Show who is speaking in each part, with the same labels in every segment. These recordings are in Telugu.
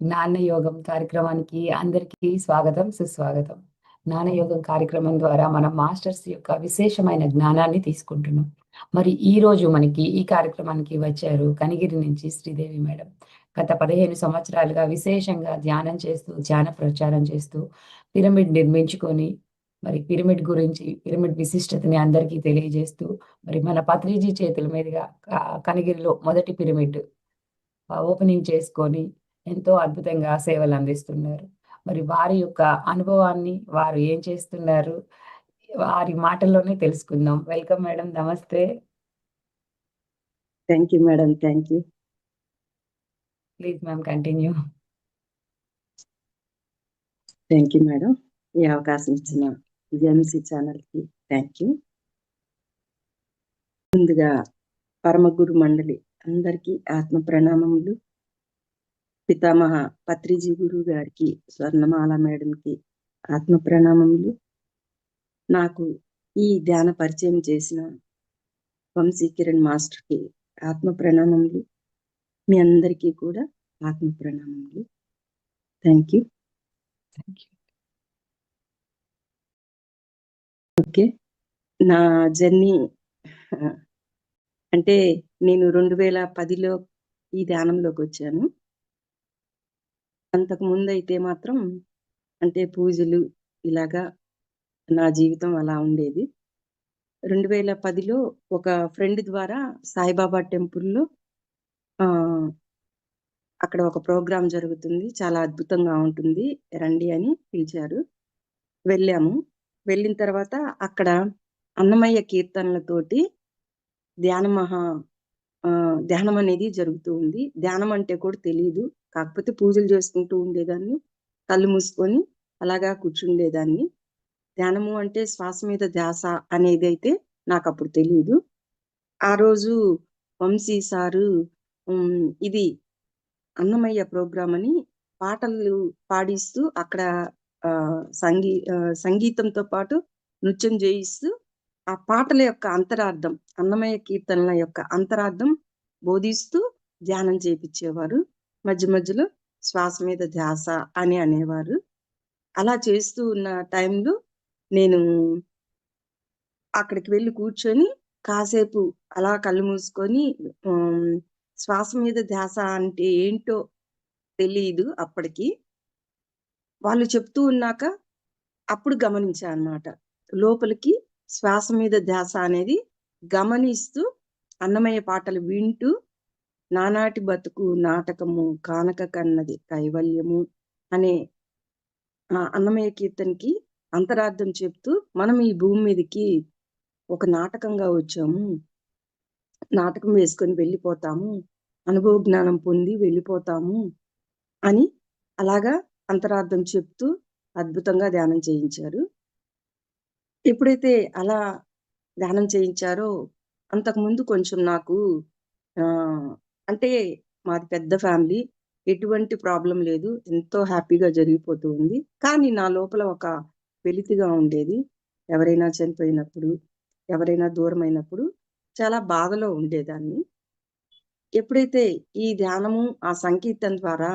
Speaker 1: జ్ఞానయోగం కార్యక్రమానికి అందరికీ స్వాగతం, సుస్వాగతం. జ్ఞానయోగం కార్యక్రమం ద్వారా మనం మాస్టర్స్ యొక్క విశేషమైన జ్ఞానాన్ని తీసుకుంటున్నాం. మరి ఈరోజు మనకి ఈ కార్యక్రమానికి వచ్చారు కనిగిరి నుంచి శ్రీదేవి మేడం. గత 15 సంవత్సరాలుగా విశేషంగా ధ్యానం చేస్తూ, ధ్యాన ప్రచారం చేస్తూ పిరమిడ్ నిర్మించుకొని, మరి పిరమిడ్ గురించి, పిరమిడ్ విశిష్టతని అందరికీ తెలియజేస్తూ, మరి మన పత్రిజీ చేతుల మీదుగా కనిగిరిలో మొదటి పిరమిడ్ ఓపెనింగ్ చేసుకొని ఎంతో అద్భుతంగా సేవలందిస్తున్నారు. మరి వారి యొక్క అనుభవాన్ని, వారు ఏం చేస్తున్నారు, వారి మాటల్లోనే తెలుసుకుందాం. Welcome madam. నమస్తే.
Speaker 2: Thank you madam. Thank you.
Speaker 1: Please ma'am continue.
Speaker 2: Thank you madam. ఈ అవకాశం ఇచ్చిన ఎంసీ ఛానల్కి థ్యాంక్ యూ. ముందుగా పరమగురు మండలి అందరికీ ఆత్మ ప్రణామములు. పితామహ పత్రిజీ గురువు గారికి, స్వర్ణమాల మేడంకి ఆత్మ ప్రణామములు. నాకు ఈ ధ్యాన పరిచయం చేసిన వంశీ కిరణ్ మాస్టర్కి ఆత్మ ప్రణామములు. మీ అందరికీ కూడా ఆత్మ ప్రణామములు. Thank you. ఓకే, నా జర్నీ అంటే నేను 2010లో ఈ ధ్యానంలోకి వచ్చాను. అంతకు ముందు అయితే మాత్రం అంటే పూజలు ఇలాగా నా జీవితం అలా ఉండేది. 2010లో ఒక ఫ్రెండ్ ద్వారా సాయిబాబా టెంపుల్లో అక్కడ ఒక ప్రోగ్రాం జరుగుతుంది, చాలా అద్భుతంగా ఉంటుంది, రండి అని పిలిచారు. వెళ్ళాము. వెళ్ళిన తర్వాత అక్కడ అన్నమయ్య కీర్తనలతోటి ధ్యానం అనేది జరుగుతూ ఉంది. ధ్యానం అంటే కూడా తెలియదు, కాకపోతే పూజలు చేసుకుంటూ ఉండేదాన్ని, కళ్ళు మూసుకొని అలాగా కూర్చుండేదాన్ని. ధ్యానము అంటే శ్వాస మీద ధ్యాస అనేది అయితే నాకు అప్పుడు తెలియదు. ఆ రోజు వంశీ సారు ఇది అన్నమయ్య ప్రోగ్రాం అని పాటలు పాడిస్తూ అక్కడ సంగీతంతో పాటు నృత్యం చేయిస్తూ ఆ పాటల యొక్క అంతరార్థం, అన్నమయ్య కీర్తనల యొక్క అంతరార్థం బోధిస్తూ ధ్యానం చేయించేవారు. మధ్య మధ్యలో శ్వాస మీద ధ్యాస అని అనేవారు. అలా చేస్తూ ఉన్న టైంలో నేను అక్కడికి వెళ్ళి కూర్చొని కాసేపు అలా కళ్ళు మూసుకొని శ్వాస మీద ధ్యాస అంటే ఏంటో తెలియదు అప్పటికి. వాళ్ళు చెప్తూ ఉన్నాక అప్పుడు గమనించా అన్నమాట. లోపలికి శ్వాస మీద ధ్యాస అనేది గమనిస్తూ అన్నమయ్య పాటలు వింటూ నానాటి బతుకు నాటకము కానక కన్నది కైవల్యము అనే అన్నమయ్య కీర్తనకి అంతరార్థం చెప్తూ మనం ఈ భూమి మీదకి ఒక నాటకంగా వచ్చాము, నాటకం వేసుకొని వెళ్ళిపోతాము, అనుభవ జ్ఞానం పొంది వెళ్ళిపోతాము అని అలాగా అంతరార్థం చెప్తూ అద్భుతంగా ధ్యానం చేయించారు. ఎప్పుడైతే అలా ధ్యానం చేయించారో అంతకుముందు కొంచెం నాకు అంటే మాది పెద్ద ఫ్యామిలీ, ఎటువంటి ప్రాబ్లం లేదు, ఎంతో హ్యాపీగా జరిగిపోతూ ఉంది. కానీ నా లోపల ఒక వెలితిగా ఉండేది. ఎవరైనా చనిపోయినప్పుడు, ఎవరైనా దూరం అయినప్పుడు చాలా బాధలో ఉండేదాన్ని. ఎప్పుడైతే ఈ ధ్యానము ఆ సంకీర్తన ద్వారా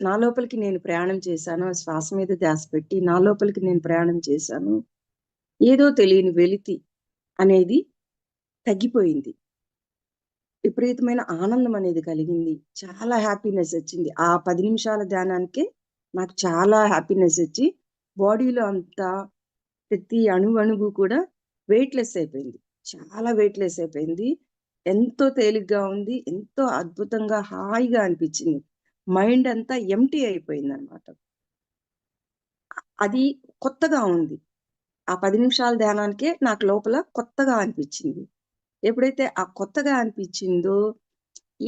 Speaker 2: నా లోపలికి నేను ప్రయాణం చేశాను, శ్వాస మీద ధ్యాస పెట్టి నా లోపలికి నేను ప్రయాణం చేశాను, ఏదో తెలియని వెలితి అనేది తగ్గిపోయింది. విపరీతమైన ఆనందం అనేది కలిగింది. చాలా హ్యాపీనెస్ వచ్చింది. ఆ 10 నిమిషాల ధ్యానానికే నాకు చాలా హ్యాపీనెస్ వచ్చి బాడీలో అంతా ప్రతి అణువు కూడా వెయిట్లెస్ అయిపోయింది. చాలా వెయిట్లెస్ అయిపోయింది. ఎంతో తేలిగ్గా ఉంది, ఎంతో అద్భుతంగా హాయిగా అనిపించింది. మైండ్ అంతా ఎంప్టీ అయిపోయింది అనమాట. అది కొత్తగా ఉంది. ఆ 10 నిమిషాల ధ్యానానికే నాకు లోపల కొత్తగా అనిపించింది. ఎప్పుడైతే ఆ కొత్తగా అనిపించిందో,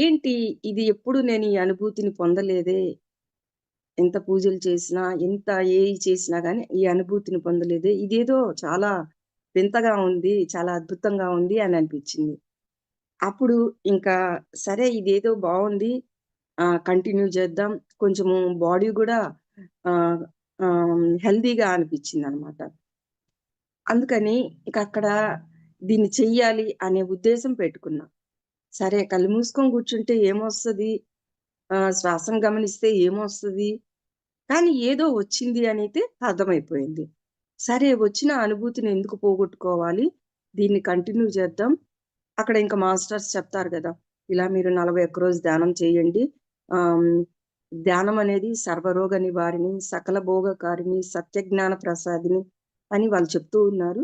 Speaker 2: ఏంటి ఇది, ఎప్పుడు నేను ఈ అనుభూతిని పొందలేదే, ఎంత పూజలు చేసినా, ఎంత చేసినా కానీ ఈ అనుభూతిని పొందలేదే, ఇదేదో చాలా వింతగా ఉంది, చాలా అద్భుతంగా ఉంది అని అనిపించింది. అప్పుడు ఇంకా సరే ఇదేదో బాగుంది, కంటిన్యూ చేద్దాం, కొంచెము బాడీ కూడా హెల్దీగా అనిపించింది అనమాట. అందుకని ఇక అక్కడ దీన్ని చెయ్యాలి అనే ఉద్దేశం పెట్టుకున్నా. సరే కళ్ళు మూసుకొని కూర్చుంటే ఏమొస్తుంది, శ్వాసను గమనిస్తే ఏమొస్తది? కానీ ఏదో వచ్చింది అనైతే అర్థమైపోయింది. సరే వచ్చిన అనుభూతిని ఎందుకు పోగొట్టుకోవాలి? దీన్ని కంటిన్యూ చేద్దాం. అక్కడ ఇంక మాస్టర్స్ చెప్తారు గదా! ఇలా మీరు 41 రోజు ధ్యానం చేయండి. ఆహ్, హ్మ్, ధ్యానం అనేది సర్వరోగ నివారిణి, సకల భోగకారిణి, సత్యజ్ఞాన ప్రసాదిని అని వాళ్ళు చెప్తూ ఉన్నారు.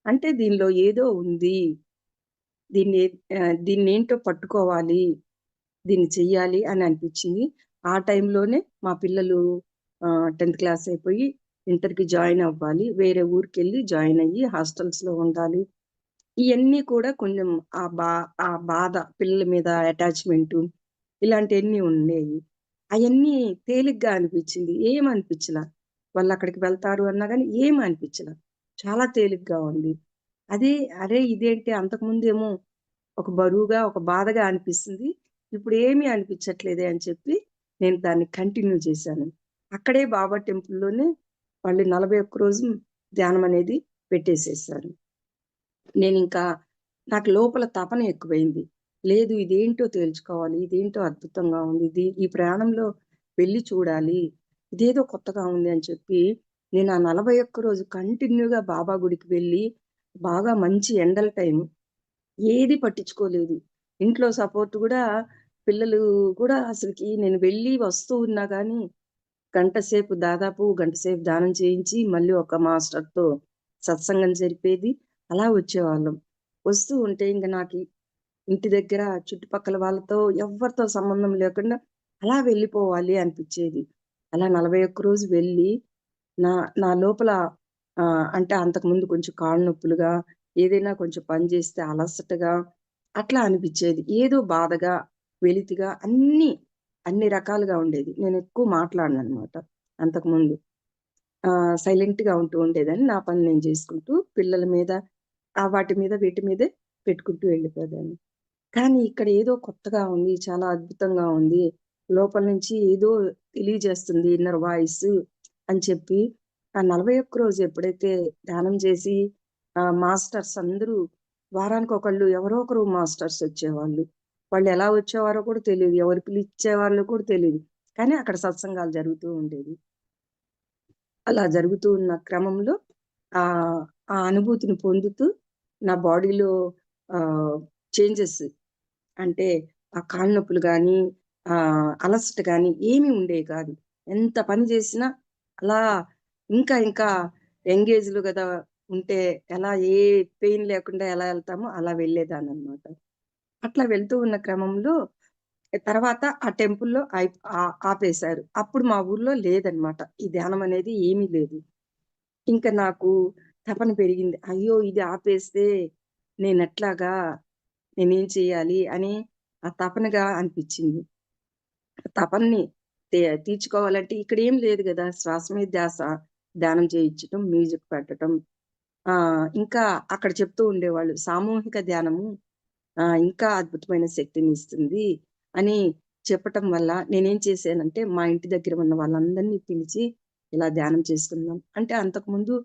Speaker 2: అంటే దీనిలో ఏదో ఉంది. దీన్ని దీన్నేంటో పట్టుకోవాలి. దీన్ని చెయ్యాలి అని అనిపిచ్చింది. ఆ టైంలోనే మా పిల్లలు 10థ్ క్లాస్ అయిపోయి ఇంటర్‌కి జాయిన్ అవ్వాలి. వేరే ఊరికెళ్ళి జాయిన్ అయ్యి హాస్టల్స్‌లో ఉండాలి. ఇయన్నీ కూడా కొంచెం ఆ బాధ పిల్లల మీద అటాచ్‌మెంటు ఇలాంటియన్నీ ఉండేయి. అయన్నీ తేలిగ్గా అనిపిచ్చింది. ఏమనిపిచ్చలా. వాళ్ళక్కడికి వెళ్తారు అన్నా గాని ఏమనిపిచ్చలా. చాలా తేలిగ్గా ఉంది. అదే అరే! ఇదేంటి అంతకుముందేమో ఒక బరువుగా, ఒక బాధగా అనిపిస్తుంది. ఇప్పుడేమీ అనిపిచ్చట్లేదే అని చెప్పి నేను దాన్ని కంటిన్యూ చేశాను. అక్కడే బాబా టెంపుల్‌లోనే వాళ్ళు 41 రోజు ధ్యానమనేది పెట్టేసేశారు. నేనింకా నాకు లోపల తపన ఎక్కువైంది. లేదు ఇదేంటో తేల్చుకోవాలి. ఇదేంటో అద్భుతంగా ఉంది. ఈ ప్రయాణంలో వెళ్లి చూడాలి. ఇదేదో కొత్తగా ఉంది అని చెప్పి నేను ఆ 41 రోజు కంటిన్యూగా బాబా గుడికి వెళ్లి బాగా మంచి ఎండల టైము ఏది పట్టించుకోలేదు. ఇంట్లో సపోర్ట్ గూడా పిల్లలు కూడా అసలకి నేను వెళ్ళి వస్తూ ఉన్నా గానీ, దాదాపు గంట సేపు ధ్యానం చేయించి, మళ్ళీ ఒక మాస్టర్‌తో సత్సంగం జరిపేది. అలా వచ్చేవాళ్ళం. వస్తూ ఉంటే ఇంక నాకి ఇంటి దగ్గర చుట్టుపక్కల వాళ్ళతో ఎవ్వరితో సంబంధం లేకుండా అలా వెళ్ళిపోవాలి అనిపిచ్చేది. అలా 41 రోజు వెళ్ళి నా నా లోపల అంటే అంతకుముందు కొంచెం కాళ్ళు నొప్పులుగా, ఏదైనా కొంచెం పని జేస్తే అలసటగా అట్లా అనిపిచ్చేది. ఏదో బాధగా, వెలితిగా అన్ని రకాలుగా ఉండేది. నేనెక్కువ మాట్లాడననమాట అంతకుముందు. సైలెంట్‌గా ఉంటూ ఉండేదాన్ని. నా పని నేను జేసుకుంటూ పిల్లల మీద వాటి మీద వీటి మీదే పెట్టుకుంటూ వెళ్ళిపోయేదాన్ని. కానీ ఇక్కడ ఏదో కొత్తగా ఉంది. చాలా అద్భుతంగా ఉంది. లోపల నుంచి ఏదో తెలియజేస్తుంది ఇన్నర్ వాయిస్ అని చెప్పి, ఆ 41 రోజు ఎప్పుడైతే ధ్యానం చేసి మాస్టర్స్ అందరూ వారానికొకళ్ళు ఎవరో ఒకరు మాస్టర్స్ వచ్చేవాళ్ళు. వాళ్ళెలా వచ్చేవారో కూడా తెలీదు. ఎవరు పిలిచేవాళ్ళో కూడా తెలీదు. కానీ అక్కడ సత్సంగాలు జరుగుతూ ఉండేవి. అలా జరుగుతూ ఉన్న క్రమంలో ఆ అనుభూతిని పొందుతూ నా బాడీలో ఆహ్, చేంజెస్ అంటే ఆ కాళ్ళు నొప్పులు గానీ, అలసట గానీ ఏమీ ఉండేవి కాదు. ఎంత పని జేసినా అలా ఇంకా యంగేజ్‌లో గదా! ఉంటే ఎలా ఏ పెయిన్ లేకుండా ఎలా ఎళ్తామో అలా వెళ్ళేదాన్ననమాట. అట్లా వెళ్తూ ఉన్న క్రమంలో తర్వాత ఆ టెంపుల్‌లో ఆపేశారు. అప్పుడు మా ఊర్లో లేదనమాట. ఈ ధ్యానం అనేది ఏమీ లేదు. ఇంక నాకు తపన పెరిగింది. అయ్యో! ఇది ఆపేస్తే నేనెట్లాగా? నేనేం చేయాలి? అని ఆ తపనగా అనిపిచ్చింది. తపనని తీర్చుకోవాలంటే ఇక్కడేం లేదు గదా! శ్వాస మీద ధ్యాస, ధ్యానం చేయించటం, మ్యూజిక్ పెట్టటం. ఇంకా అక్కడ చెప్తూ ఉండేవాళ్ళు సామూహిక ధ్యానము ఇంకా అద్భుతమైన శక్తినిస్తుంది అని చెప్పటం వల్ల నేనేం చేశానంటే, మా ఇంటి దగ్గర ఉన్న వాళ్ళందరిని పిలిచి ఇలా ధ్యానం చేసుకుందాం. అంటే అంతకుముందు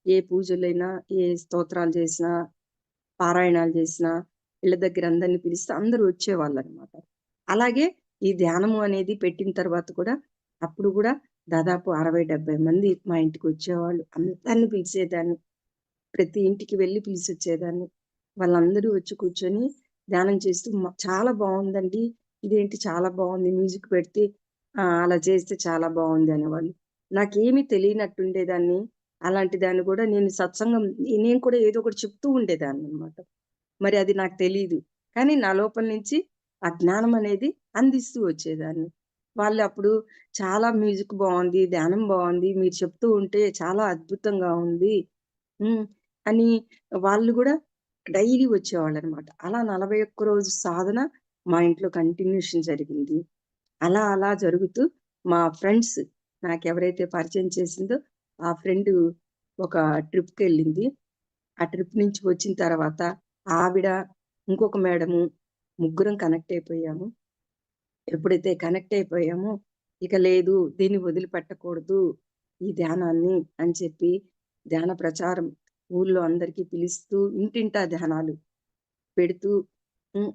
Speaker 2: ఏ పూజలైనా, ఏ స్తోత్రాలు చేసినా, పారాయణాలు చేసినా, ఇళ్ళ దగ్గర అందరిని పిలిస్తే అందరూ వచ్చేవాళ్ళనమాట. అలాగే ఈ ధ్యానము అనేది పెట్టిన తర్వాత కూడా, అప్పుడు గూడా దాదాపు 60, 70 మంది మా ఇంటికొచ్చేవాళ్ళు. అందరిని పిలిచేదాన్ని. ప్రతి ఇంటికి వెళ్లి పిలిసొచ్చేదాన్ని. వాళ్ళందరూ వచ్చి కూర్చొని ధ్యానం చేస్తూ చాలా బావుందండి. ఇదేంటి చాలా బావుంది. మ్యూజిక్ పెడితే అలా చేస్తే చాలా బావుంది అనేవాళ్ళు. నాకేమి తెలియనట్టుండేదాన్ని. అలాంటి దాన్ని గూడా నేను సత్సంగం నేను కూడా ఏదో ఒకటి చెప్తూ ఉండేదాన్ననమాట. మరి అది నాకు తెలీదు. కానీ నా లోపల నుంచి ఆ జ్ఞానం అనేది అందిస్తూ వచ్చేదాన్ని. వాళ్ళప్పుడు చాలా మ్యూజిక్ బావుంది. ధ్యానం బావుంది. మీరు చెప్తూ ఉంటే చాలా అద్భుతంగా ఉంది. హ్మ్. అని వాళ్ళు గూడా డైలీ వచ్చేవాళ్ళనమాట. అలా 41 రోజు సాధన మా ఇంట్లో కంటిన్యూషన్ జరిగింది. అలా జరుగుతూ మా ఫ్రెండ్స్ నాకెవరైతే పరిచయం చేసిందో ఆ ఫ్రెండు ఒక ట్రిప్‌కెళ్ళింది. ఆ ట్రిప్ నుంచి వచ్చిన తర్వాత ఆవిడ, ఇంకొక మేడము ముగ్గురం కనెక్ట్ అయిపోయాము. ఎప్పుడైతే కనెక్ట్ అయిపోయామో, ఇక లేదు దీన్ని వదిలిపెట్టకూడదు ఈ ధ్యానాన్ని అని చెప్పి ధ్యాన ప్రచారం ఊర్లో అందరికీ పిలుస్తూ ఇంటింటా ధ్యానాలు పెడుతూ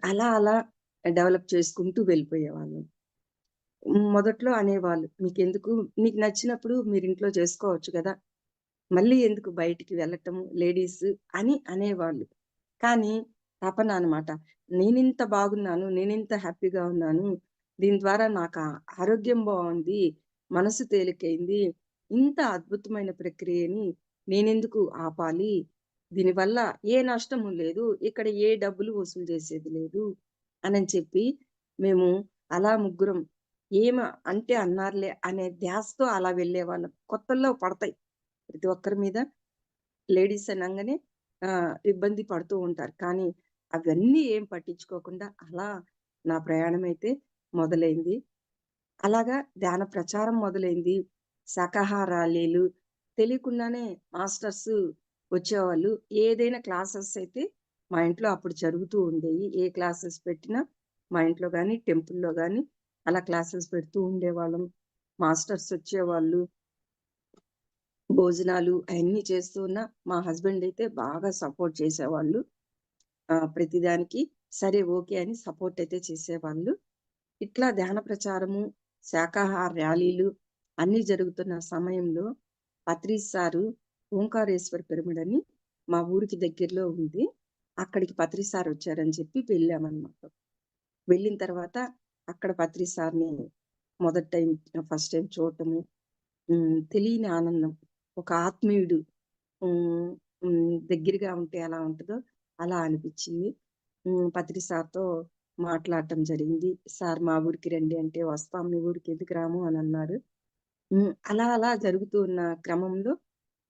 Speaker 2: అలా డెవలప్ చేసుకుంటూ వెళ్ళిపోయేవాళ్ళం. మొదట్లో అనేవాళ్ళు. "మీకెందుకు? మీకు నచ్చినప్పుడు మీరింట్లో చేసుకోవచ్చు గదా! మళ్ళీ ఎందుకు బయటికి వెళ్ళటం లేడీస్" అని అనేవాళ్ళు. కానీ తపన అనమాట. నేనింత బాగున్నాను, నేనింత హ్యాపీగా ఉన్నాను, దీని ద్వారా నాకు ఆరోగ్యం బావుంది, మనసు తేలికైంది, ఇంత అద్భుతమైన ప్రక్రియని నేనెందుకు ఆపాలి? దీనివల్ల ఏ నష్టము లేదు, ఇక్కడ ఏ డబ్బులు వసూలు చేసేది లేదు అనని చెప్పి మేము అలా ముగ్గురం ఏమ అంటే అన్నారులే అనే ధ్యాసతో అలా వెళ్ళేవాళ్ళం. కొత్తల్లో పడతాయి ప్రతి ఒక్కరి మీద. లేడీస్ అనంగానే ఇబ్బంది పడుతూ ఉంటారు. కానీ అవన్నీ ఏం పట్టించుకోకుండా అలా నా ప్రయాణమైతే మొదలైంది. అలాగా ధ్యాన ప్రచారం మొదలైంది. శాకాహారాలీలు తెలియకుండానే మాస్టర్స్ వచ్చేవాళ్ళు. ఏదైనా క్లాసెస్ అయితే మా ఇంట్లో అప్పుడు జరుగుతూ ఉండేయి. ఏ క్లాసెస్ పెట్టినా మా ఇంట్లో గాని, టెంపుల్‌లో గాని అలా క్లాసెస్ పెడుతూ ఉండేవాళ్ళం. మాస్టర్స్ వచ్చేవాళ్ళు. భోజనాలు అయన్నీ చేస్తూ ఉన్న మా హస్బెండ్ అయితే బాగా సపోర్ట్ చేసేవాళ్ళు. ప్రతిదానికి సరే, ఓకే అని సపోర్ట్ అయితే చేసేవాళ్ళు. ఇట్లా ధ్యాన ప్రచారము, శాకాహార ర్యాలీలు అన్నీ జరుగుతున్న సమయంలో పత్రిస్ సారు ఓంకారేశ్వర పిరమిడ్ అని మా ఊరికి దగ్గరలో ఉంది. అక్కడికి పత్రిస్ సార్ వచ్చారని చెప్పి వెళ్ళామనమాట. వెళ్ళిన తర్వాత అక్కడ పత్రిస్ సార్‌ని ఫస్ట్ టైమ్ చూడటము. తెలియని ఆనందం. ఒక ఆత్మీయుడు హ్మ్. దగ్గరగా ఉంటే ఎలా ఉంటదో అలా అనిపిచ్చింది. పత్రి సార్‌తో మాట్లాడటం జరిగింది. "సార్ మా ఊరికి రండి" అంటే, "వస్తాం, మీ ఊరికి ఎందుకు రాము" అనన్నారు. అలా అలా జరుగుతూ ఉన్న క్రమంలో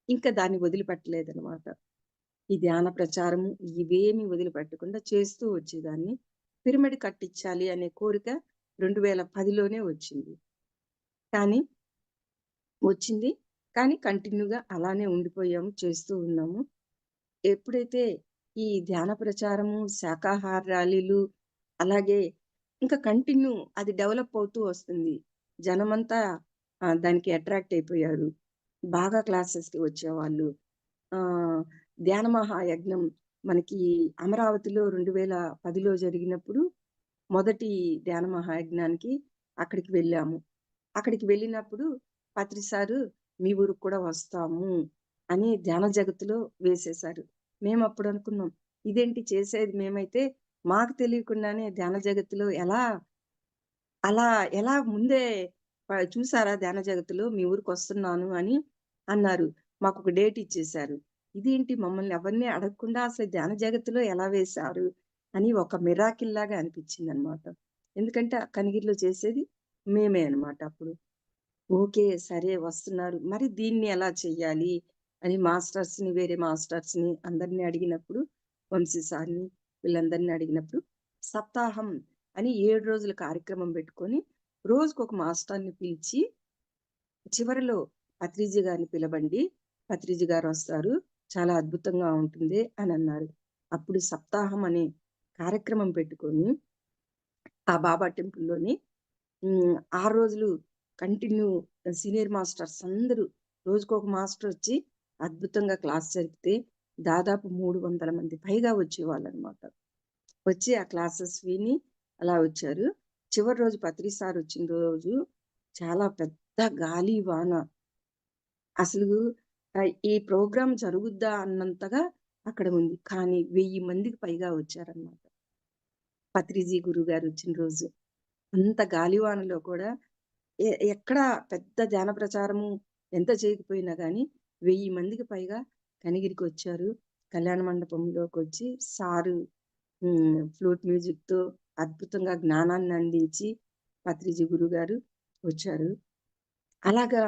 Speaker 2: ఇంకా దాన్ని వదిలిపెట్టలేదనమాట. ఈ ధ్యాన ప్రచారము ఇవేమి వదిలిపెట్టకుండా చేస్తూ వచ్చేదాన్ని. పిరమిడ్ కట్టిచ్చాలి అనే కోరిక 2010లోనే వచ్చింది. కానీ వచ్చింది. కానీ కంటిన్యూగా అలానే ఉండిపోయాము. చేస్తూ ఉన్నాము. ఎప్పుడైతే ఈ ధ్యాన ప్రచారము, శాకాహార ర్యాలీలు అలాగే ఇంకా కంటిన్యూ అది డెవలప్ అవుతూ వస్తుంది. జనమంతా దానికి అట్రాక్ట్ అయిపోయారు. బాగా క్లాసెస్‌కి వచ్చేవాళ్ళు. ఆహ్, ధ్యాన మహాయజ్ఞం మనకి అమరావతిలో 2010లో జరిగినప్పుడు మొదటి ధ్యాన మహాయజ్ఞానికి అక్కడికి వెళ్ళాము. అక్కడికి వెళ్ళినప్పుడు పత్రి సారు "మీ ఊరికి కూడా వస్తాము" అని ధ్యాన జగత్తులో వేసేశారు. మేమప్పుడు అనుకున్నాం, ఇదేంటి చేసేది మేమైతే మాకు తెలియకుండానే ధ్యాన జగత్తులో అలా ఎలా ముందే చూసారా ధ్యాన జగత్తులో మీ ఊరికొస్తున్నాను అని అన్నారు. మాకొక డేట్ ఇచ్చేశారు. ఇదేంటి మమ్మల్ని ఎవరిని అడగకుండా అసలు ధ్యాన జగత్తులో ఎలా వేశారు అని ఒక మిరాకిల్ లాగా అనిపించిందనమాట. ఎందుకంటే ఆ కనిగిరిలో చేసేది మేమే అనమాట అప్పుడు. ఓకే. సరే వస్తున్నారు. మరి దీన్ని ఎలా చెయ్యాలి అని వేరే మాస్టర్స్‌ని అందరిని అడిగినప్పుడు, వంశీ సార్‌ని వీళ్ళందరిని అడిగినప్పుడు, సప్తాహం అని 7 రోజుల కార్యక్రమం పెట్టుకొని, రోజుకొక మాస్టర్‌ని పిలిచి, చివరిలో పత్రిజీ గారిని పిలవండి. పత్రిజీ గారొస్తారు. చాలా అద్భుతంగా ఉంటుంది అనన్నారు. అప్పుడు సప్తాహం అనే కార్యక్రమం పెట్టుకొని, ఆ బాబా టెంపుల్‌లోని 6 రోజులు కంటిన్యూ సీనియర్ మాస్టర్స్ అందరూ రోజుకొక మాస్టరొచ్చి అద్భుతంగా క్లాస్ జరిపితే దాదాపు 300 మంది పైగా వచ్చేవాళ్ళనమాట. వచ్చి ఆ క్లాసెస్ విని అలా వచ్చారు. చివరి రోజు పత్రి సార్ వచ్చిన రోజు చాలా పెద్ద గాలి, వాన. అసలు ఈ ప్రోగ్రామ్ జరుగుద్దా అన్నంతగా అక్కడ ఉంది. కానీ 1000 మందికి పైగా వచ్చారనమాట. పత్రిజీ గురువుగారు వచ్చిన రోజు. అంత గాలివానలో కూడా ఎక్కడ పెద్ద ధ్యాన ప్రచారము ఎంత చేయకపోయినా గానీ 1000 మందికి పైగా కనిగిరికొచ్చారు. కళ్యాణ మండపంలోకొచ్చి సారు ఫ్లూట్ మ్యూజిక్‌తో అద్భుతంగా జ్ఞానాన్ని అందించి పత్రిజీ గురుగారు వచ్చారు. అలాగా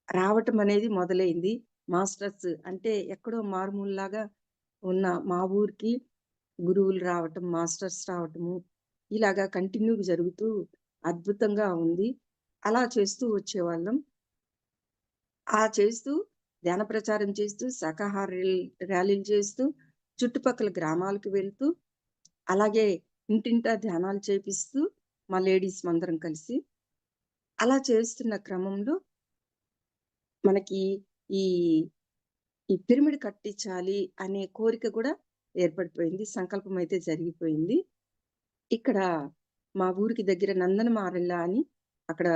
Speaker 2: రావటం అనేది మొదలైంది. మాస్టర్స్ అంటే ఎక్కడో మారుమూలలాగా ఉన్న మా ఊరికి గురువులు రావటం, మాస్టర్స్ రావటము, ఇలాగా కంటిన్యూగా జరుగుతూ అద్భుతంగా ఉంది. అలా చేస్తూ వచ్చేవాళ్ళం. చేస్తూ ధ్యాన ప్రచారం చేస్తూ, శాకాహార ర్యాలీలు చేస్తూ, చుట్టుపక్కల గ్రామాలకు వెళ్తూ, అలాగే ఇంటింటా ధ్యానాలు చేపిస్తూ, మా లేడీస్ మందరం కలిసి, అలా చేస్తున్న క్రమంలో మనకి ఈ, ఈ పిరమిడ్ కట్టించాలి అనే కోరిక కూడా ఏర్పడిపోయింది. సంకల్పం అయితే జరిగిపోయింది. ఇక్కడ మా ఊరికి దగ్గర నందనమారళ్ళ అని అక్కడ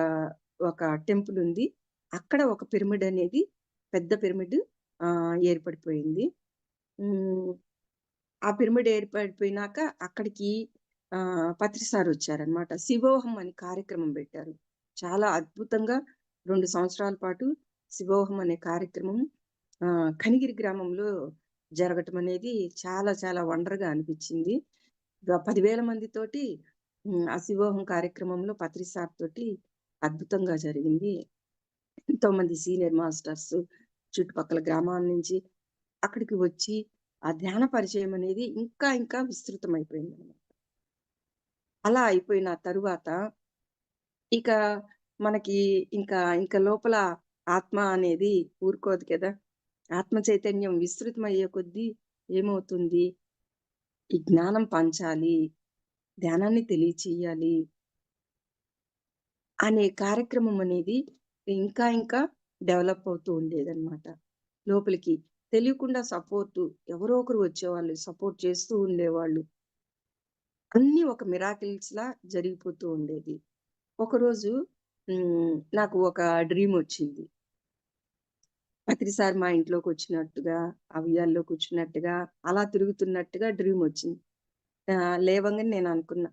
Speaker 2: ఒక టెంపుల్ ఉంది. అక్కడ ఒక పిరమిడ్ అనేది పెద్ద పిరమిడ్ ఏర్పడిపోయింది. హ్మ్. ఆ పిరమిడ్ ఏర్పడిపోయినాక అక్కడికి పత్రి సార్ వచ్చారనమాట. శివోహం అని కార్యక్రమం పెట్టారు. చాలా అద్భుతంగా 2 సంవత్సరాల పాటు శివోహం అనే కార్యక్రమం కనిగిరి గ్రామంలో జరగటం అనేది చాలా చాలా వండర్‌గా అనిపిచ్చింది. 10,000 మందితోటి ఆ శివోహం కార్యక్రమంలో పత్రి సార్ తోటి అద్భుతంగా జరిగింది. ఎంతోమంది సీనియర్ మాస్టర్స్ చుట్టుపక్కల గ్రామాల నుంచి అక్కడికి వచ్చి ఆ ధ్యాన పరిచయం అనేది ఇంకా ఇంకా విస్తృతమైపోయిందనమాట. అలా అయిపోయిన తరువాత ఇక మనకి ఇంకా లోపల ఆత్మ అనేది ఊరుకోదు కదా! ఆత్మ చైతన్యం విస్తృతమయ్యే కొద్దీ ఏమవుతుంది? ఈ జ్ఞానం పంచాలి, ధ్యానాన్ని తెలియచేయాలి అనే కార్యక్రమం అనేది ఇంకా ఇంకా డెవలప్ అవుతూ ఉండేదనమాట. లోపలికి తెలియకుండా ఎవరో ఒకరు వచ్చేవాళ్ళు. సపోర్ట్ చేస్తూ ఉండేవాళ్ళు. అన్నీ ఒక మిరాకిల్స్‌లా జరిగిపోతూ ఉండేది. ఒకరోజు నాకు ఒక డ్రీమొచ్చింది. ప్రతిసారి మా ఇంట్లోకొచ్చినట్టుగా, ఆ ఉయ్యాల్లో కూర్చున్నట్టుగా, అలా తిరుగుతున్నట్టుగా డ్రీమొచ్చింది. లేవంగానే నేననుకున్నా,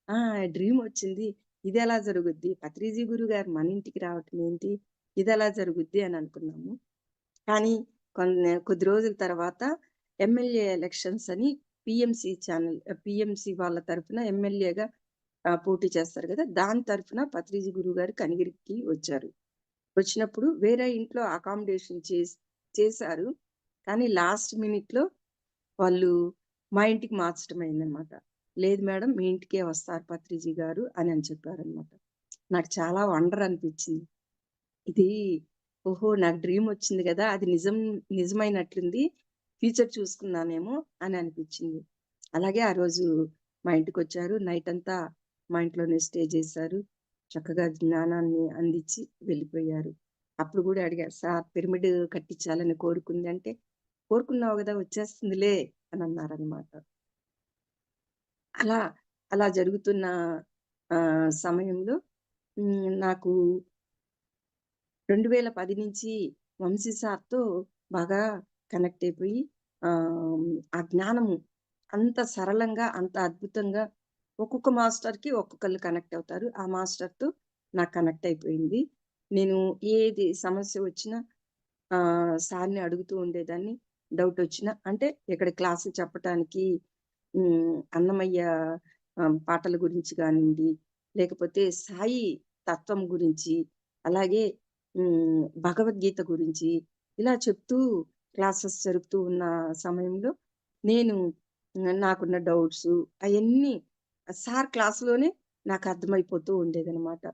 Speaker 2: ఆ! డ్రీమొచ్చింది. ఇదెలా జరుగుద్ది? పత్రిజీ గురువుగారు మన ఇంటికి రావటం ఏంటి? ఇదెలా జరుగుద్ది అని అనుకున్నాము. కానీ కొద్ది రోజుల తర్వాత ఎమ్మెల్యే ఎలక్షన్స్ అని పీఎంసీ వాళ్ళ తరఫున ఎమ్మెల్యేగా పోటీ చేస్తారు గదా! దాని తరఫున పత్రిజీ గురువుగారు కనిగిరికి వచ్చారు. వచ్చినప్పుడు వేరే ఇంట్లో అకామిడేషన్ చేశారు. కానీ లాస్ట్ మినిట్‌లో వాళ్ళు మా ఇంటికి మార్చటం అయిందనమాట. లేదు మేడం మీ ఇంటికే వస్తారు పత్రిజీ గారు అని చెప్పారనమాట. నాకు చాలా వండర్ అనిపిచ్చింది. ఇది ఓహో! నాకు డ్రీమ్ వచ్చింది గదా! అది నిజమైనట్లుంది. ఫ్యూచర్ చూసుకున్నానేమో అని అనిపిచ్చింది. అలాగే ఆ రోజు మా ఇంటికొచ్చారు. నైటంతా మా ఇంట్లోనే స్టే చేశారు. చక్కగా జ్ఞానాన్ని అందించి వెళ్ళిపోయారు. అప్పుడు గూడా అడిగారు, "సార్ పిరమిడ్ కట్టించాలని కోరుకుంది" అంటే, "కోరుకున్నావు గదా! వచ్చేస్తుందిలే" అనన్నారనమాట. అలా, అలా జరుగుతున్న సమయంలో నాకు 2010 నుంచి వంశీ సార్‌తో బాగా కనెక్ట్ అయిపోయి ఆ జ్ఞానము అంత సరళంగా, అంత అద్భుతంగా ఒక్కొక్క మాస్టర్‌కి ఒక్కొక్కళ్ళు కనెక్ట్ అవుతారు. ఆ మాస్టర్‌తో నాకు కనెక్ట్ అయిపోయింది. నేను ఏది సమస్య వచ్చినా సార్‌ని అడుగుతూ ఉండేదాన్ని. డౌట్ వచ్చినా అంటే ఇక్కడ క్లాసులు చెప్పటానికి అన్నమయ్య పాటల గురించి గానియండి, లేకపోతే సాయి తత్వం గురించి, అలాగే భగవద్గీత గురించి ఇలా చెప్తూ క్లాసెస్ జరుపుతూ ఉన్న సమయంలో నేను నాకున్న డౌట్సు అయన్నీ సార్ క్లాస్‌లోనే నాకు అర్థమైపోతూ ఉండేదనమాట.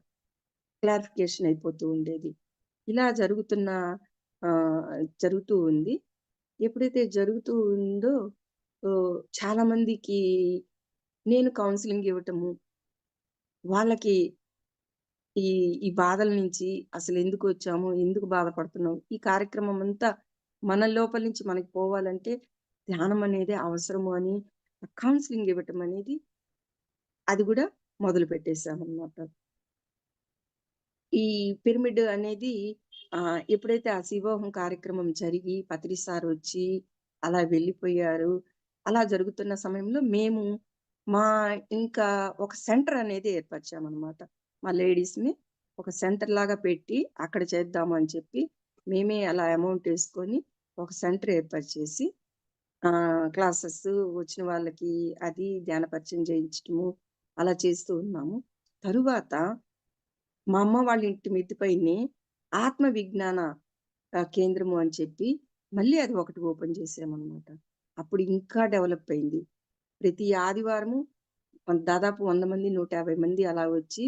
Speaker 2: క్లారిఫికేషన్ అయిపోతూ ఉండేది. ఇలా ఆహ్, జరుగుతూ ఉంది. ఎప్పుడైతే జరుగుతూ ఉందో చాలా మందికి నేను కౌన్సెలింగ్ ఇవ్వటము, వాళ్ళకి ఈ ఈ బాధల నుంచి అసలెందుకొచ్చాము? ఎందుకు బాధపడుతున్నాం? ఈ కార్యక్రమం అంతా మన లోపల నుంచి మనకి పోవాలంటే ధ్యానం అనేది అవసరము అని కౌన్సెలింగ్ ఇవ్వటం అనేది అది గూడా మొదలు పెట్టేసామనమాట. ఈ పిరమిడ్ అనేది ఎప్పుడైతే ఆ శివోహం కార్యక్రమం జరిగి పత్రి సారొచ్చి అలా వెళ్ళిపోయారు. అలా జరుగుతున్న సమయంలో మేము మా ఇంకా ఒక సెంటర్ అనేది ఏర్పరిచామనమాట. మా లేడీస్‌ని ఒక సెంటర్ లాగా పెట్టి అక్కడ చేద్దాము అని చెప్పి మేమే అలా అమౌంట్ ఏసుకొని ఒక సెంటర్ ఏర్పరిచేసి క్లాసెస్ వచ్చిన వాళ్ళకి అది ధ్యాన పరిచయం చేయించటము అలా చేస్తూ ఉన్నాము. తరువాత మా అమ్మ వాళ్ళ ఇంటి మిద్ది పైనే ఆత్మ విజ్ఞాన కేంద్రము అని చెప్పి మళ్ళీ అది ఒకటి ఓపెన్ చేసామనమాట. అప్పుడు ఇంకా డెవలప్ అయింది. ప్రతి ఆదివారము దాదాపు 100 మంది, 150 మంది అలా వచ్చి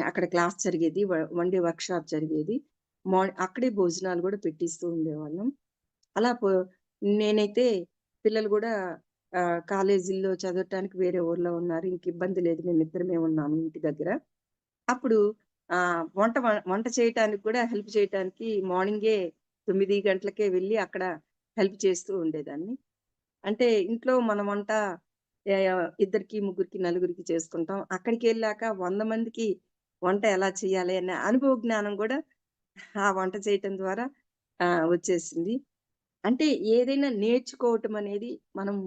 Speaker 2: అక్కడ క్లాస్ జరిగేది. వన్ డే వర్క్‌షాప్ జరిగేది. అక్కడే భోజనాలు గూడా పెట్టిస్తూ ఉండేవాళ్ళం. అలా నేనైతే పిల్లలు గూడా కాలేజీల్లో చదవటానికి వేరే ఊర్లో ఉన్నారు. ఇంక ఇబ్బంది లేదు. మేమిద్దరమే ఉన్నాము ఇంటి దగ్గర. అప్పుడు వంట చేయటానికి కూడా హెల్ప్ చేయటానికి మార్నింగే 9 గంటలకే వెళ్లి అక్కడ హెల్ప్ చేస్తూ ఉండేదాన్ని. అంటే ఇంట్లో మన వంట ఇద్దరికి, ముగ్గురికి, నలుగురికి చేసుకుంటాం. అక్కడికెళ్ళాక 100 మందికి వంట ఎలా చేయాలి అనే అనుభవ జ్ఞానం కూడా ఆ వంట చేయటం ద్వారా వచ్చేసింది. అంటే ఏదైనా నేర్చుకోవటం అనేది మనం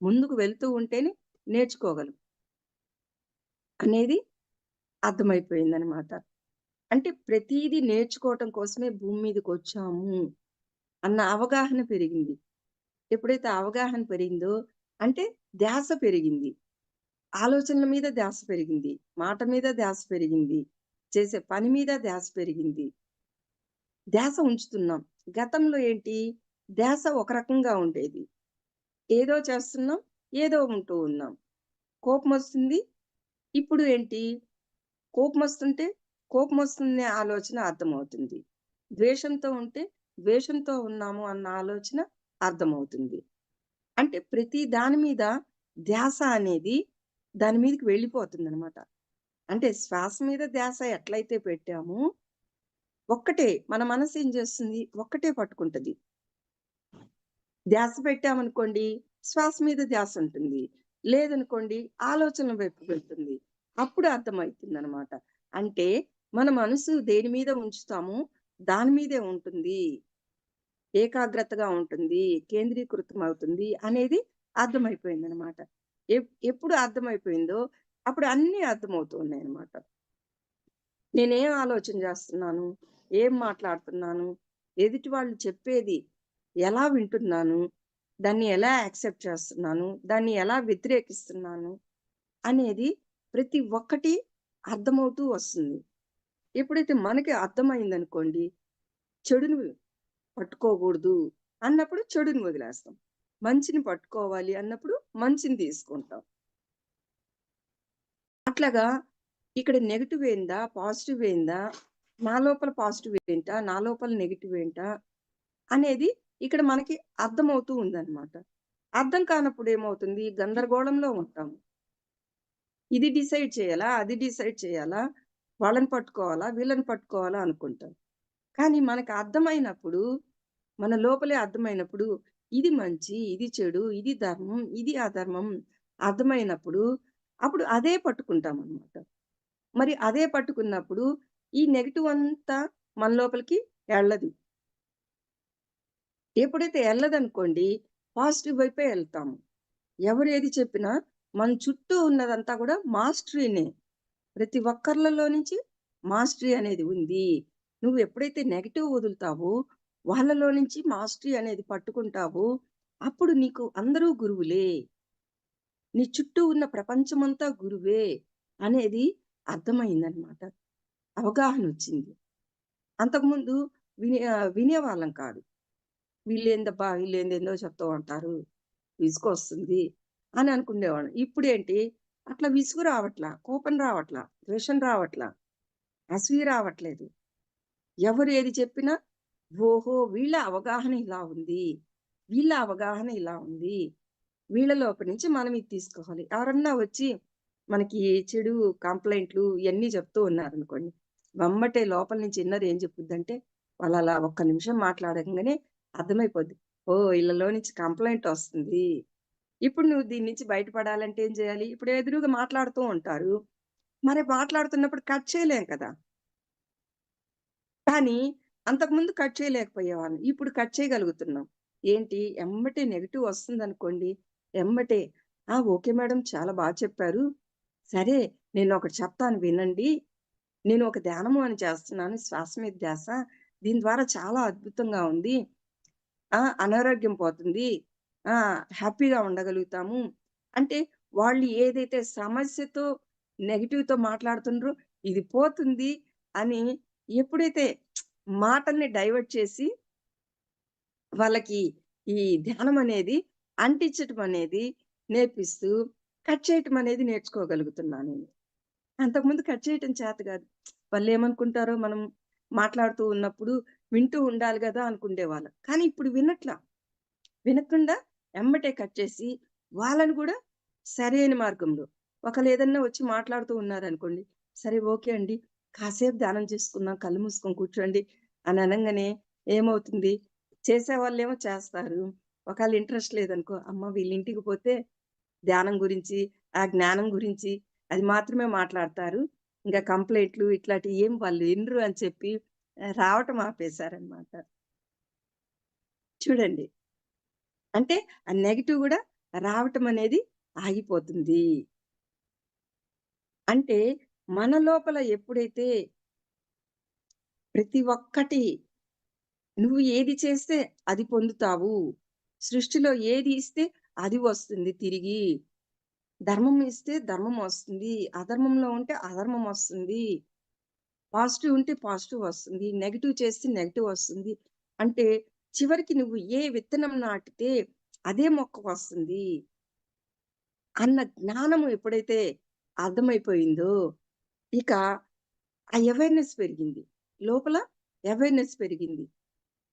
Speaker 2: ముందుకు వెళ్తూ ఉంటేనే నేర్చుకోగలం అనేది అర్థమైపోయిందనమాట. అంటే ప్రతీదీ నేర్చుకోవటం కోసమే భూమి మీదకొచ్చాము అన్న అవగాహన పెరిగింది. ఎప్పుడైతే అవగాహన పెరిగిందో అంటే ధ్యాస పెరిగింది. ఆలోచనల మీద ధ్యాస పెరిగింది. మాట మీద ధ్యాస పెరిగింది. చేసే పని మీద ధ్యాస పెరిగింది. ధ్యాస ఉంచుతున్నాం. గతంలో ఏంటి? ధ్యాస ఒక రకంగా ఉండేది. ఏదో చేస్తున్నాం, ఏదో ఉంటూ ఉన్నాం. కోపమొస్తుంది. ఇప్పుడు ఏంటి? కోపమొస్తుంటే, కోపమొస్తుందనే ఆలోచన అర్థమవుతుంది. ద్వేషంతో ఉంటే, ద్వేషంతో ఉన్నాము అన్న ఆలోచన అర్థమవుతుంది. అంటే ప్రతి దాని మీద ధ్యాస అనేది దాని మీదకి వెళ్ళిపోతుందనమాట. అంటే శ్వాస మీద ధ్యాస ఎట్లయితే పెట్టామో, ఒక్కటే మన మనసు ఏం చేస్తుంది? ఒక్కటే పట్టుకుంటది. ధ్యాస పెట్టామనుకోండి, శ్వాస మీద ధ్యాస ఉంటుంది. లేదనుకోండి, ఆలోచనల వైపు వెళ్తుంది. అప్పుడు అర్థమైతుందనమాట. అంటే మన మనసు దేని మీద ఉంచుతామో, దాని మీదే ఉంటుంది. ఏకాగ్రతగా ఉంటుంది. కేంద్రీకృతం అవుతుంది అనేది అర్థమైపోయిందనమాట. ఎప్పుడు అర్థమైపోయిందో, అప్పుడు అన్నీ అర్థమవుతూ ఉన్నాయన్నమాట. నేనేం ఆలోచన చేస్తున్నాను? ఏం మాట్లాడుతున్నాను? ఎదుటి వాళ్ళు చెప్పేది ఎలా వింటున్నాను? దాన్ని ఎలా యాక్సెప్ట్ చేస్తున్నాను? దాన్ని ఎలా వ్యతిరేకిస్తున్నాను? అనేది ప్రతి ఒక్కటి అర్థమవుతూ వస్తుంది. ఎప్పుడైతే మనకి అర్థమైందనుకోండి, చెడుని పట్టుకోకూడదు అన్నప్పుడు చెడుని వదిలేస్తాం. మంచిని పట్టుకోవాలి అన్నప్పుడు మంచిని తీసుకుంటాం. అట్లాగా ఇక్కడ నెగెటివ్ ఏందా? పాజిటివ్ ఏందా? నా లోపల పాజిటివ్ ఏంటా? నా లోపల నెగెటివ్ ఏంటా? అనేది ఇక్కడ మనకి అర్థమవుతూ ఉందన్నమాట. అర్థం కానప్పుడు ఏమవుతుంది? గందరగోళంలో ఉంటాం. ఇది డిసైడ్ చేయాలా? అది డిసైడ్ చేయాలా? వాళ్ళని పట్టుకోవాలా? వీళ్ళని పట్టుకోవాలా? అనుకుంటాం. కానీ మనకు అర్థమైనప్పుడు, మన లోపలే అర్థమైనప్పుడు, ఇది మంచి, ఇది చెడు, ఇది ధర్మం, ఇది అధర్మం అర్థమైనప్పుడు, అప్పుడు అదే పట్టుకుంటామనమాట. మరి అదే పట్టుకున్నప్పుడు, ఈ నెగెటివ్ అంతా మన లోపలికి ఎళ్ళదు. ఎప్పుడైతే ఎళ్ళదనుకోండి, పాజిటివ్ వైపే ఎళ్తాము. ఎవరు ఏది చెప్పినా, మన చుట్టూ ఉన్నదంతా కూడా మాస్టరీనే. ప్రతి ఒక్కర్లలో నుంచి మాస్టరీ అనేది ఉంది. నువ్వు ఎప్పుడైతే నెగెటివ్ వదులుతావో, వాళ్ళలో నుంచి మాస్టరీ అనేది పట్టుకుంటావో, అప్పుడు నీకు అందరూ గురువులే. నీ చుట్టూ ఉన్న ప్రపంచమంతా గురువే అనేది అర్థమైందనమాట. అవగాహనొచ్చింది. అంతకుముందు వినేవాళ్ళం కాదు. వీళ్ళేందబ్బా! వీళ్ళేందేందో చెప్తూ ఉంటారు. విసుగొస్తుంది అని అనుకునేవాళ్ళం. ఇప్పుడేంటి అట్లా విసుగు రావట్లా, కోపం రావట్లా, ద్వేషం రావట్లా, అసూయ రావట్లేదు. ఎవరు ఏది చెప్పినా, ఓహో! వీళ్ళ అవగాహన ఇలా ఉంది. వీళ్ళ అవగాహన ఇలా ఉంది. వీళ్ళ లోపల నుంచి మనం ఇది తీసుకోవాలి. ఎవరన్నా వచ్చి మనకి చెడు కంప్లెయింట్లు ఇయన్నీ చెప్తూ ఉన్నారనుకోండి. వెమ్మటే లోపల నుంచి ఇన్నర్ ఏం చెప్పుద్దంటే, వాళ్ళలా ఒక్క నిమిషం మాట్లాడంగానే అర్థమైపోద్ది. ఓహ్! ఈళ్ళలో నుంచి కంప్లెయింట్ ఒస్తుంది. ఇప్పుడు నువ్వు దీని నుంచి బయటపడాలంటే ఏం చేయాలి? ఇప్పుడు ఎదురుగా మాట్లాడుతూ ఉంటారు. మరి మాట్లాడుతున్నప్పుడు కట్ చేయలేం కదా! కానీ అంతకుముందు కట్ చేయలేకపోయేవాళ్ళం. ఇప్పుడు కట్ చేయగలుగుతున్నాం. ఏంటి ఎమ్మటే నెగెటివ్ వస్తుందనుకోండి, ఎమ్మటే ఓకే మేడం చాలా చెప్పారు. సరే నేనొకటి చెప్తాను వినండి. నేను ఒక ధ్యానము అని చేస్తున్నాను. శ్వాస మీద ధ్యాస. దీని ద్వారా చాలా అద్భుతంగా ఉంది. అనారోగ్యం పోతుంది. ఆ! హ్యాపీగా ఉండగలుగుతాము. అంటే వాళ్ళు ఏదైతే సమస్యతో నెగెటివ్‌తో మాట్లాడుతుండ్రో ఇది పోతుంది అని ఎప్పుడైతే మాటల్ని డైవర్ట్ చేసి వాళ్ళకి ఈ ధ్యానం అనేది అంటించటం అనేది నేర్పిస్తూ కట్ చేయటం అనేది నేర్చుకోగలుగుతున్నా నేను. అంతకుముందు కట్ చేయటం చేత కాదు. వాళ్ళేమనుకుంటారో మనం మాట్లాడుతూ ఉన్నప్పుడు వింటూ ఉండాలి గదా! అనుకుండేవాళ్ళం. కానీ ఇప్పుడు వినట్లా. వినకుండా ఎమ్మటే కట్ చేసి, వాళ్ళని గూడా సరైన మార్గంలో ఒకళ్ళేదన్నా వచ్చి మాట్లాడుతూ ఉన్నారనుకోండి, సరే ఓకే అండి. కాసేపు ధ్యానం చేసుకుందాం. కళ్ళు మూసుకొని కూర్చోండి అని అనంగానే ఏమవుతుంది, చేసేవాళ్ళేమో చేస్తారు. ఒకవేళ ఇంట్రెస్ట్ లేదనుకో, అమ్మ వీళ్ళింటికి పోతే ధ్యానం గురించి, ఆ జ్ఞానం గురించి అది మాత్రమే మాట్లాడతారు. ఇంకా కంప్లైంట్లు ఇట్లాంటివి ఏం వాళ్ళు వినరు అని చెప్పి రావటం ఆపేశారనమాట. చూడండి. అంటే ఆ నెగెటివ్ గూడా రావటం అనేది ఆగిపోతుంది. అంటే మన లోపల ఎప్పుడైతే ప్రతి ఒక్కటి నువ్వు ఏది చేస్తే అది పొందుతావు. సృష్టిలో ఏది ఇస్తే అది వస్తుంది తిరిగి. ధర్మం ఇస్తే ధర్మం వస్తుంది. అధర్మంలో ఉంటే అధర్మం వస్తుంది. పాజిటివ్ ఉంటే పాజిటివ్ వస్తుంది. నెగెటివ్ చేస్తే నెగెటివ్ వస్తుంది. అంటే చివరికి నువ్వు ఏ విత్తనం నాటితే అదే మొక్క వస్తుంది అన్న జ్ఞానము ఎప్పుడైతే అర్థమైపోయిందో, ఇక ఆ అవేర్‌నెస్ పెరిగింది. లోపల అవేర్‌నెస్ పెరిగింది.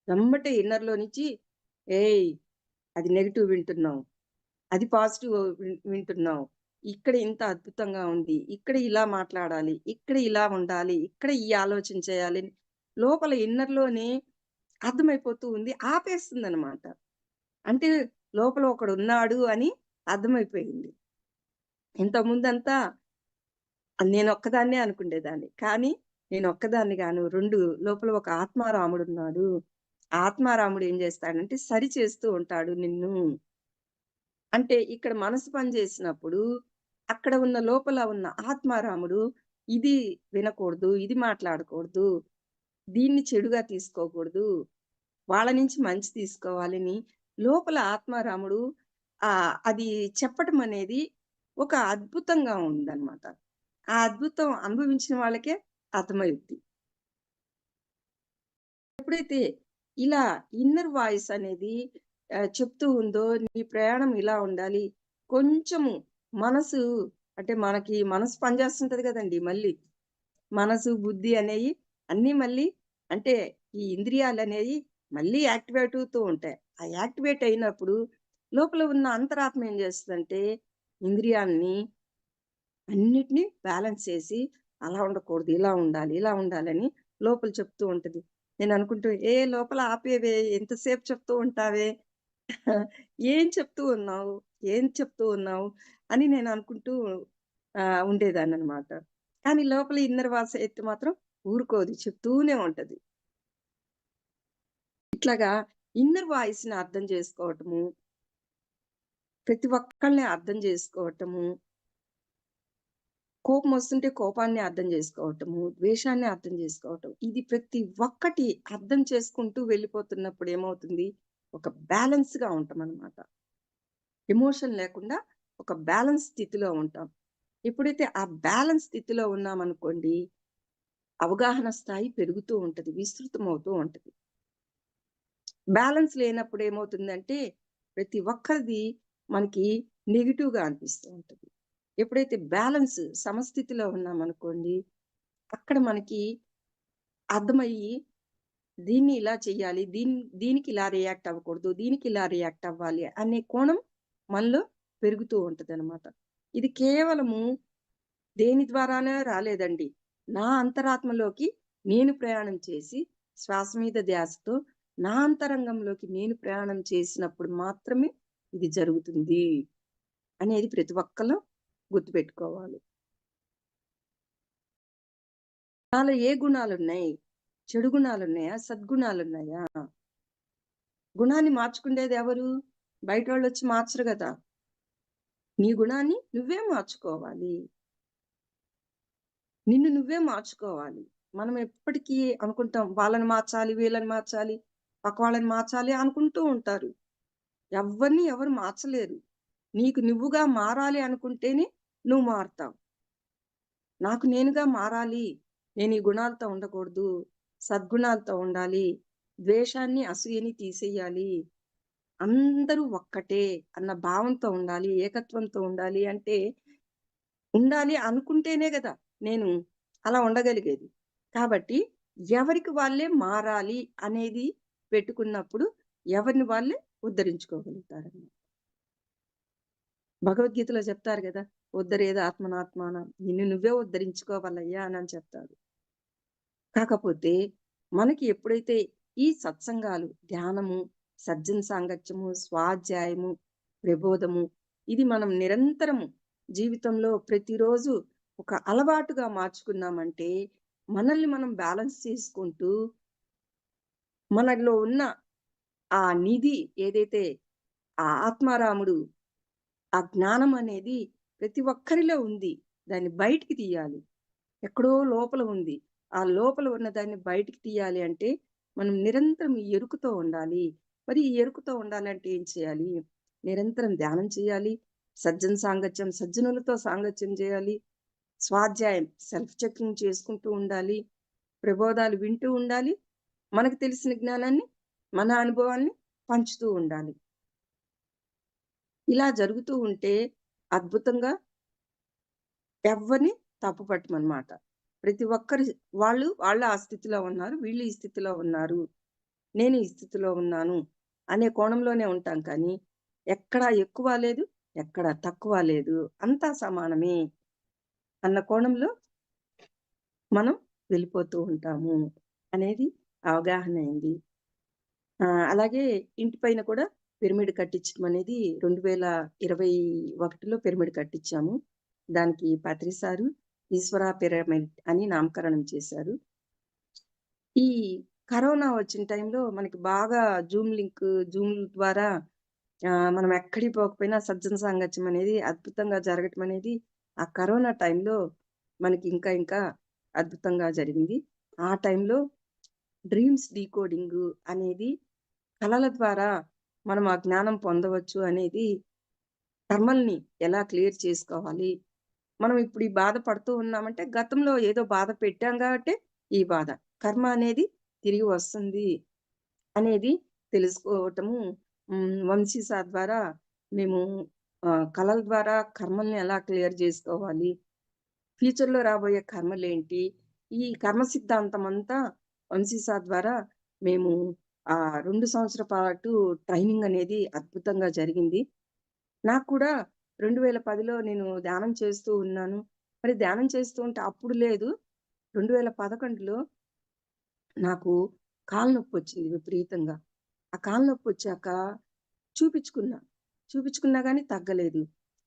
Speaker 2: వెంబటే ఇన్నర్‌లో నుంచి ఏయ్! అది నెగెటివ్ వింటున్నావు. అది పాజిటివ్ వింటున్నావు. ఇక్కడ ఇంత అద్భుతంగా ఉంది. ఇక్కడ ఇలా మాట్లాడాలి. ఇక్కడ ఇలా ఉండాలి. ఇక్కడ ఈ ఆలోచన చేయాలి. లోపల ఇన్నర్‌లోనే అర్థమైపోతూ ఉంది. ఆపేస్తుందనమాట. అంటే లోపల ఒకడున్నాడు అని అర్థమైపోయింది. ఇంతకుముందంతా నేనొక్కదాన్నే అనుకుండేదాన్ని. కానీ నేనొక్కదాన్ని గాను 2 లోపల ఒక ఆత్మారాముడున్నాడు. ఆత్మారాముడు ఏం చేస్తాడంటే సరి చేస్తూ ఉంటాడు నిన్ను. అంటే ఇక్కడ మనసు పని చేసినప్పుడు, అక్కడ ఉన్న లోపల ఉన్న ఆత్మారాముడు ఇది వినకూడదు, ఇది మాట్లాడకూడదు, దీన్ని చెడుగా తీసుకోకూడదు, వాళ్ళ నుంచి మంచి తీసుకోవాలని లోపల ఆత్మారాముడు అది చెప్పటం అనేది ఒక అద్భుతంగా ఉందన్నమాట. ఆ అద్భుతం అనుభవించిన వాళ్ళకే అర్థమవుద్ది. ఎప్పుడైతే ఇలా ఇన్నర్ వాయిస్ అనేది చెప్తూ ఉందో, నీ ప్రయాణం ఇలా ఉండాలి. కొంచెము మనసు అంటే మనకి మనసు పనిచేస్తుంటది గదండీ మళ్ళీ. మనసు, బుద్ధి అనేయి అన్నీ మళ్ళీ అంటే ఈ ఇంద్రియాలనేయి మళ్ళీ యాక్టివేట్ అవుతూ ఉంటాయి. ఆ యాక్టివేట్ అయినప్పుడు లోపల ఉన్న అంతరాత్మ ఏం చేస్తదంటే ఇంద్రియాల్ని అన్నిటిని బ్యాలెన్స్ చేసి అలా ఉండకూడదు, ఇలా ఉండాలి, ఇలా ఉండాలని లోపల చెప్తూ ఉంటది. నేననుకుంటూ, లోపల ఆపేవే ఎంతసేపు చెప్తూ ఉంటావే? ఏం చెప్తూ ఉన్నావు? ఏం చెప్తూ ఉన్నావు? అని నేననుకుంటూ ఉండేదాన్ననమాట. కానీ లోపల ఇన్నర్ వాయిస్ అయితే మాత్రం ఊరుకోదు. చెప్తూనే ఉంటది. ఇట్లాగా ఇన్నర్ వాయిస్‌ని అర్థం చేసుకోవటము, ప్రతి ఒక్కళ్ళని అర్థం చేసుకోవటము, కోపమొస్తుంటే కోపాన్ని అర్థం జేసుకోవటము, ద్వేషాన్ని అర్థం జేసుకోవటం. ఇది ప్రతి ఒక్కటి అర్థం చేసుకుంటూ వెళ్ళిపోతున్నప్పుడు ఏమవుతుంది, ఒక బ్యాలెన్స్‌గా ఉంటామనమాట. ఎమోషన్ లేకుండా ఒక బ్యాలెన్స్ స్థితిలో ఉంటాం. ఎప్పుడైతే ఆ బ్యాలెన్స్ స్థితిలో ఉన్నామనుకోండి, అవగాహన స్థాయి పెరుగుతూ ఉంటది. విస్తృతమవుతూ ఉంటది. బ్యాలెన్స్ లేనప్పుడు ఏమవుతుందంటే, ప్రతి ఒక్కరిది మనకి నెగెటివ్‌గా అనిపిస్తూ ఉంటది. ఎప్పుడైతే బ్యాలెన్స్ సమస్థితిలో ఉన్నామనుకోండి, అక్కడ మనకి అర్థమయ్యి దీన్ని ఇలా చెయ్యాలి. దీనికి ఇలా రియాక్ట్ అవ్వకూడదు. దీనికి ఇలా రియాక్ట్ అవ్వాలి అనే కోణం మనలో పెరుగుతూ ఉంటదనమాట. ఇది కేవలము దేని ద్వారానే రాలేదండి. నా అంతరాత్మలోకి నేను ప్రయాణం చేసి శ్వాస మీద ధ్యాసతో నా అంతరంగంలోకి నేను ప్రయాణం చేసినప్పుడు మాత్రమే ఇది జరుగుతుంది అనేది ప్రతి ఒక్కళ్ళు గుర్తుపెట్టుకోవాలి. నాలో ఏ గుణాలున్నాయి? చెడు గుణాలున్నాయా? సద్గుణాలున్నాయా? గుణాన్ని మార్చుకుండేదెవరు? బయటోళ్ళొచ్చి మార్చరు గదా! నీ గుణాన్ని నువ్వే మార్చుకోవాలి. నిన్ను నువ్వే మార్చుకోవాలి. మనం ఎప్పటికీ అనుకుంటాం వాళ్ళని మార్చాలి, వీళ్ళని మార్చాలి, పక్క వాళ్ళని మార్చాలి అనుకుంటూ ఉంటారు. ఎవ్వరిని ఎవరు మార్చలేరు. నీకు నువ్వుగా మారాలి అనుకుంటేనే నువ్వు మారతావు. నాకు నేనుగా మారాలి. నేను ఈ గుణాలతో ఉండకూడదు. సద్గుణాలతో ఉండాలి. ద్వేషాన్ని, అసూయని తీసేయాలి. అందరూ ఒక్కటే అన్న భావంతో ఉండాలి. ఏకత్వంతో ఉండాలి అంటే ఉండాలి అనుకుంటేనే గదా! నేను అలా ఉండగలిగేది. కాబట్టి ఎవరికి వాళ్ళే మారాలి అనేది పెట్టుకున్నప్పుడు ఎవరిని వాళ్ళే ఉద్ధరించుకోగలుగుతారన్నమాట. భగవద్గీతలో చెప్తారు గదా! "ఉద్ధరేది ఆత్మనాత్మానం" నిన్ను నువ్వే ఉద్ధరించుకోవాలయ్యా అని చెప్తారు. కాకపోతే మనకి ఎప్పుడైతే ఈ సత్సంగాలు, ధ్యానము, సజ్జన సాంగత్యము, స్వాధ్యాయము, ప్రబోధము ఇది మనం నిరంతరము జీవితంలో ప్రతిరోజు ఒక అలవాటుగా మార్చుకున్నామంటే, మనల్ని మనం బ్యాలెన్స్ చేసుకుంటూ, మనలో ఉన్న ఆ నిధి ఏదైతే ఆ ఆత్మారాముడు, ఆ జ్ఞానం అనేది ప్రతి ఒక్కరిలో ఉంది. దాన్ని బయటికి తీయాలి. ఎక్కడో లోపల ఉంది. ఆ లోపల ఉన్న దాన్ని బయటికి తీయాలి అంటే, మనం నిరంతరం ఈ ఎరుకతో ఉండాలి. మరి ఈ ఎరుకతో ఉండాలంటే ఏం చేయాలి? నిరంతరం ధ్యానం చేయాలి. సజ్జన సాంగత్యం, సజ్జనులతో సాంగత్యం చేయాలి. స్వాధ్యాయం, సెల్ఫ్ చెకింగ్ చేసుకుంటూ ఉండాలి. ప్రబోధాలు వింటూ ఉండాలి. మనకు తెలిసిన జ్ఞానాన్ని, మన అనుభవాల్ని పంచుతూ ఉండాలి. ఇలా జరుగుతూ ఉంటే అద్భుతంగా ఎవ్వరిని తప్పు పట్టమనమాట. ప్రతి ఒక్కరి వాళ్ళు ఆ స్థితిలో ఉన్నారు. వీళ్ళు ఈ స్థితిలో ఉన్నారు. నేను ఈ స్థితిలో ఉన్నాను అనే కోణంలోనే ఉంటాం కానీ, ఎక్కడా ఎక్కువ లేదు, ఎక్కడ తక్కువ లేదు. అంతా సమానమే అన్న కోణంలో మనం వెళ్ళిపోతూ ఉంటాము అనేది అవగాహన అయింది. అలాగే ఇంటి పైన కూడా పిరమిడ్ కట్టించడం అనేది 2021లో పిరమిడ్ కట్టించాము. దానికి పత్రి సారు ఈశ్వర పిరమిడ్ అని నామకరణం చేశారు. ఈ కరోనా వచ్చిన టైంలో మనకి బాగా జూమ్ ద్వారా మనం ఎక్కడికి పోకపోయినా సజ్జన సాంగత్యం అనేది అద్భుతంగా జరగటం అనేది ఆ కరోనా టైంలో మనకి ఇంకా అద్భుతంగా జరిగింది. ఆ టైంలో డ్రీమ్స్ డీకోడింగు అనేది కళల ద్వారా మనం ఆ జ్ఞానం పొందవచ్చు అనేది కర్మల్ని ఎలా క్లియర్ చేసుకోవాలి. మనం ఇప్పుడు ఈ బాధ పడుతూ ఉన్నామంటే గతంలో ఏదో బాధ పెట్టాం గాబట్టే ఈ బాధ. కర్మ అనేది తిరిగి వస్తుంది అనేది తెలుసుకోవటము వంశీ సార్ ద్వారా మేము కళల ద్వారా కర్మల్ని ఎలా క్లియర్ జేసుకోవాలి, ఫ్యూచర్‌లో రాబోయే కర్మలేంటి, ఈ కర్మ సిద్ధాంతం అంతా వంశీ సార్ ద్వారా మేము 2 సంవత్సరాల పాటు ట్రైనింగ్ అనేది అద్భుతంగా జరిగింది. నాకు కూడా 2010లో నేను ధ్యానం చేస్తూ ఉన్నాను. మరి ధ్యానం చేస్తూ ఉంటే అప్పుడు లేదు. 2011లో నాకు కాలు నొప్పొచ్చింది విపరీతంగా. ఆ కాలు నొప్పొచ్చాక చూపిచ్చుకున్నా. చూపిచ్చుకున్నా గానీ తగ్గలేదు.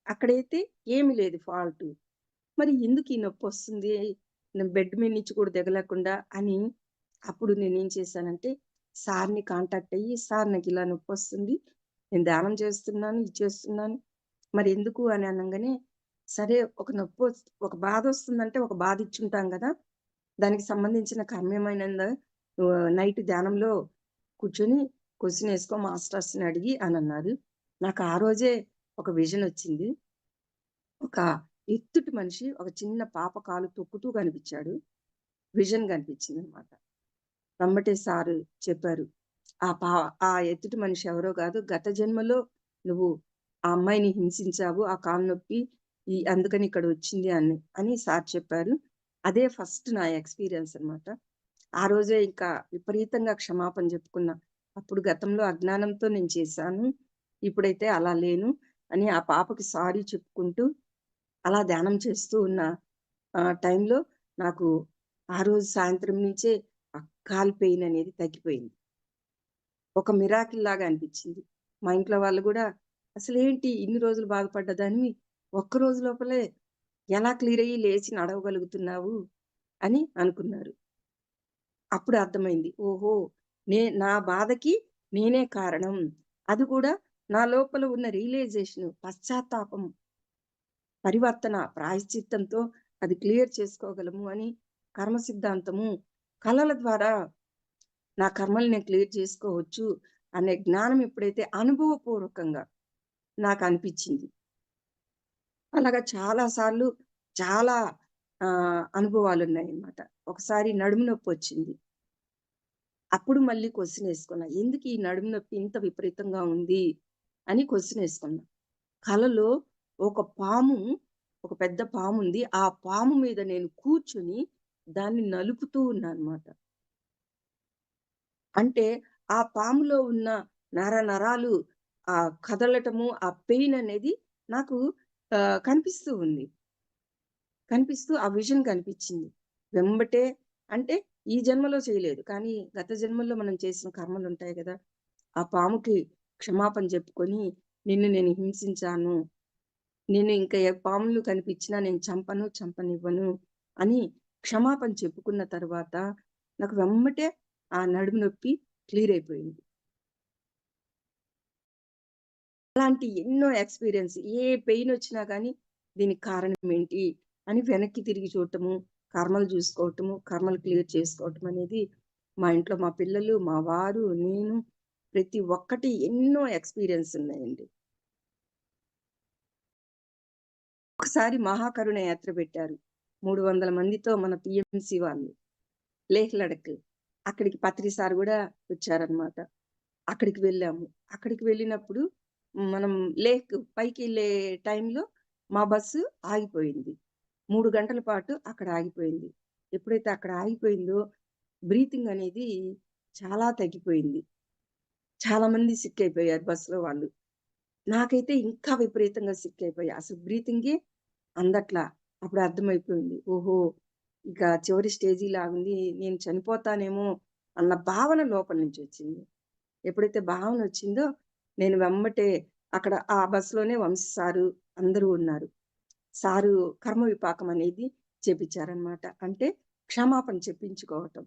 Speaker 2: అక్కడైతే ఏమి లేదు ఫాల్టు. మరి ఎందుకు ఈ నొప్పొస్తుంది? నేను బెడ్ మీద నుంచి కూడా దిగలేకుండా అని అప్పుడు నేనేం చేశానంటే, సార్‌ని కాంటాక్ట్ అయ్యి, "సార్ నాకిలా నొప్పొస్తుంది. నేను ధ్యానం చేస్తున్నాను, ఇది చేస్తున్నాను. మరెందుకు?" అని అనంగానే, సరే ఒక బాధొస్తుందంటే ఒక బాధ ఇచ్చుంటాం గదా! దానికి సంబంధించిన కర్మేమైనుందా? నైట్ ధ్యానంలో కూర్చొని క్వెషనేసుకో మాస్టర్స్‌ని అడిగి అనన్నారు. నాకు ఆ రోజే ఒక విజనొచ్చింది. ఒక ఎత్తుటి మనిషి ఒక చిన్న పాప కాలు తొక్కుతూ కనిపిచ్చాడు. విజన్ కనిపించిందనమాట. వెంబటే సారు చెప్పారు. "ఆ పా ఆ ఎత్తుటి మనిషి ఎవరో గాదు. గత జన్మలో నువ్వు ఆ అమ్మాయిని హింసించావు. ఆ కాలు నొప్పి అందుకని ఇక్కడొచ్చింది" అని సార్ చెప్పారు. అదే ఫస్ట్ నా ఎక్స్‌పీరియన్స్ అనమాట. ఆ రోజే ఇంకా విపరీతంగా క్షమాపణ జెప్పుకున్నా. అప్పుడు గతంలో అజ్ఞానంతో నేను చేశాను. ఇప్పుడైతే అలా లేను అని ఆ పాపకి సారీ చెప్పుకుంటూ అలా ధ్యానం చేస్తూ ఉన్న టైంలో నాకు ఆ రోజు సాయంత్రం నుంచే ఆ కాలు పెయిన్ అనేది తగ్గిపోయింది. ఒక మిరాకిల్ లాగా అనిపిచ్చింది. మా ఇంట్లో వాళ్ళు గూడా "అసలేంటి ఇన్ని రోజులు బాధపడ్డ దానివి ఒక్క రోజు లోపలే ఎలా క్లియర్ అయ్యి లేచి నడవగలుగుతున్నావు" అని అనుకున్నారు. అప్పుడు అర్థమైంది. ఓహో! నా బాధకి నేనే కారణం. అది కూడా నా లోపల ఉన్న రియలైజేషను, పశ్చాత్తాపం, పరివర్తన, ప్రాయశ్చిత్తంతో అది క్లియర్ చేసుకోగలము అని కర్మ సిద్ధాంతము, కళల ద్వారా నా కర్మలు నేను క్లియర్ చేసుకోవచ్చు అనే జ్ఞానం ఎప్పుడైతే అనుభవపూర్వకంగా నాకనిపిచ్చింది. అలాగా చాలా సార్లు చాలా అనుభవాలున్నాయన్నమాట. ఒకసారి నడుము నొప్పొచ్చింది. అప్పుడు మళ్ళీ క్వెషనేసుకున్నా. ఎందుకు ఈ నడుము నొప్పి ఇంత విపరీతంగా ఉంది అని క్వెషనేసుకున్నా. కలలో ఒక పాము, ఒక పెద్ద పాముంది. ఆ పాము మీద నేను కూర్చొని దాన్ని నలుపుతూ ఉన్నానన్నమాట. అంటే ఆ పాములో ఉన్న నరాలు కదలటము, ఆ పెయిన్ అనేది నాకు కనిపిస్తూ ఉంది. కనిపిస్తూ ఆ విజన్ కనిపిచ్చింది. వెంబటే అంటే ఈ జన్మలో చేయలేదు. కానీ గత జన్మల్లో మనం చేసిన కర్మలుంటాయి గదా! ఆ పాముకి క్షమాపణ జెప్పుకొని, నిన్ను నేను హింసించాను. నేను ఇంకా ఏ పాములు కనిపించినా నేను చంపనివ్వను అని క్షమాపణ చెప్పుకున్న తర్వాత నాకు వెమ్మటే ఆ నడుము నొప్పి క్లియర్ అయిపోయింది. అలాంటి ఎన్నో ఎక్స్‌పీరియన్స్ ఏ పెయినొచ్చినా గానీ, దీనికి కారణం ఏంటి అని వెనక్కి తిరిగి చూడటము, కర్మలు జూసుకోవటము, కర్మలు క్లియర్ చేసుకోవటం అనేది మా ఇంట్లో మా పిల్లలు, మా వారు, నేను ప్రతి ఒక్కటి ఎన్నో ఎక్స్‌పీరియన్స్ ఉన్నాయండి. ఒకసారి మహాకరుణ యాత్ర పెట్టారు. 300 మందితో మన పీఎంసీ వాళ్ళు. లేహ్ లడఖ్. అక్కడికి పత్రి సార్ గూడా వచ్చారనమాట. అక్కడికి వెళ్ళాము. అక్కడికి వెళ్ళినప్పుడు మనం లేక్ పైకెళ్ళే టైంలో మా బస్సు ఆగిపోయింది. 3 గంటల పాటు అక్కడ ఆగిపోయింది. ఎప్పుడైతే అక్కడ ఆగిపోయిందో బ్రీతింగ్ అనేది చాలా తగ్గిపోయింది. చాలా మంది సిక్ అయిపోయారు బస్‌లో వాళ్ళు. నాకైతే ఇంకా విపరీతంగా సిక్ అయిపోయా. అసలు బ్రీతింగే అందట్లా. అప్పుడు అర్థమైపోయింది. ఓహో! ఇక చివరి స్టేజీ లాగుంది. నేను చనిపోతానేమో అన్న భావన లోపల నుంచి వచ్చింది. ఎప్పుడైతే భావనొచ్చిందో, నేను వెమ్మటే అక్కడ ఆ బస్‌లోనే వంశీ సారు అందరూ ఉన్నారు. సారు కర్మ విపాకం అనేది చేపిచ్చారనమాట. అంటే క్షమాపణ చెప్పించుకోవటం.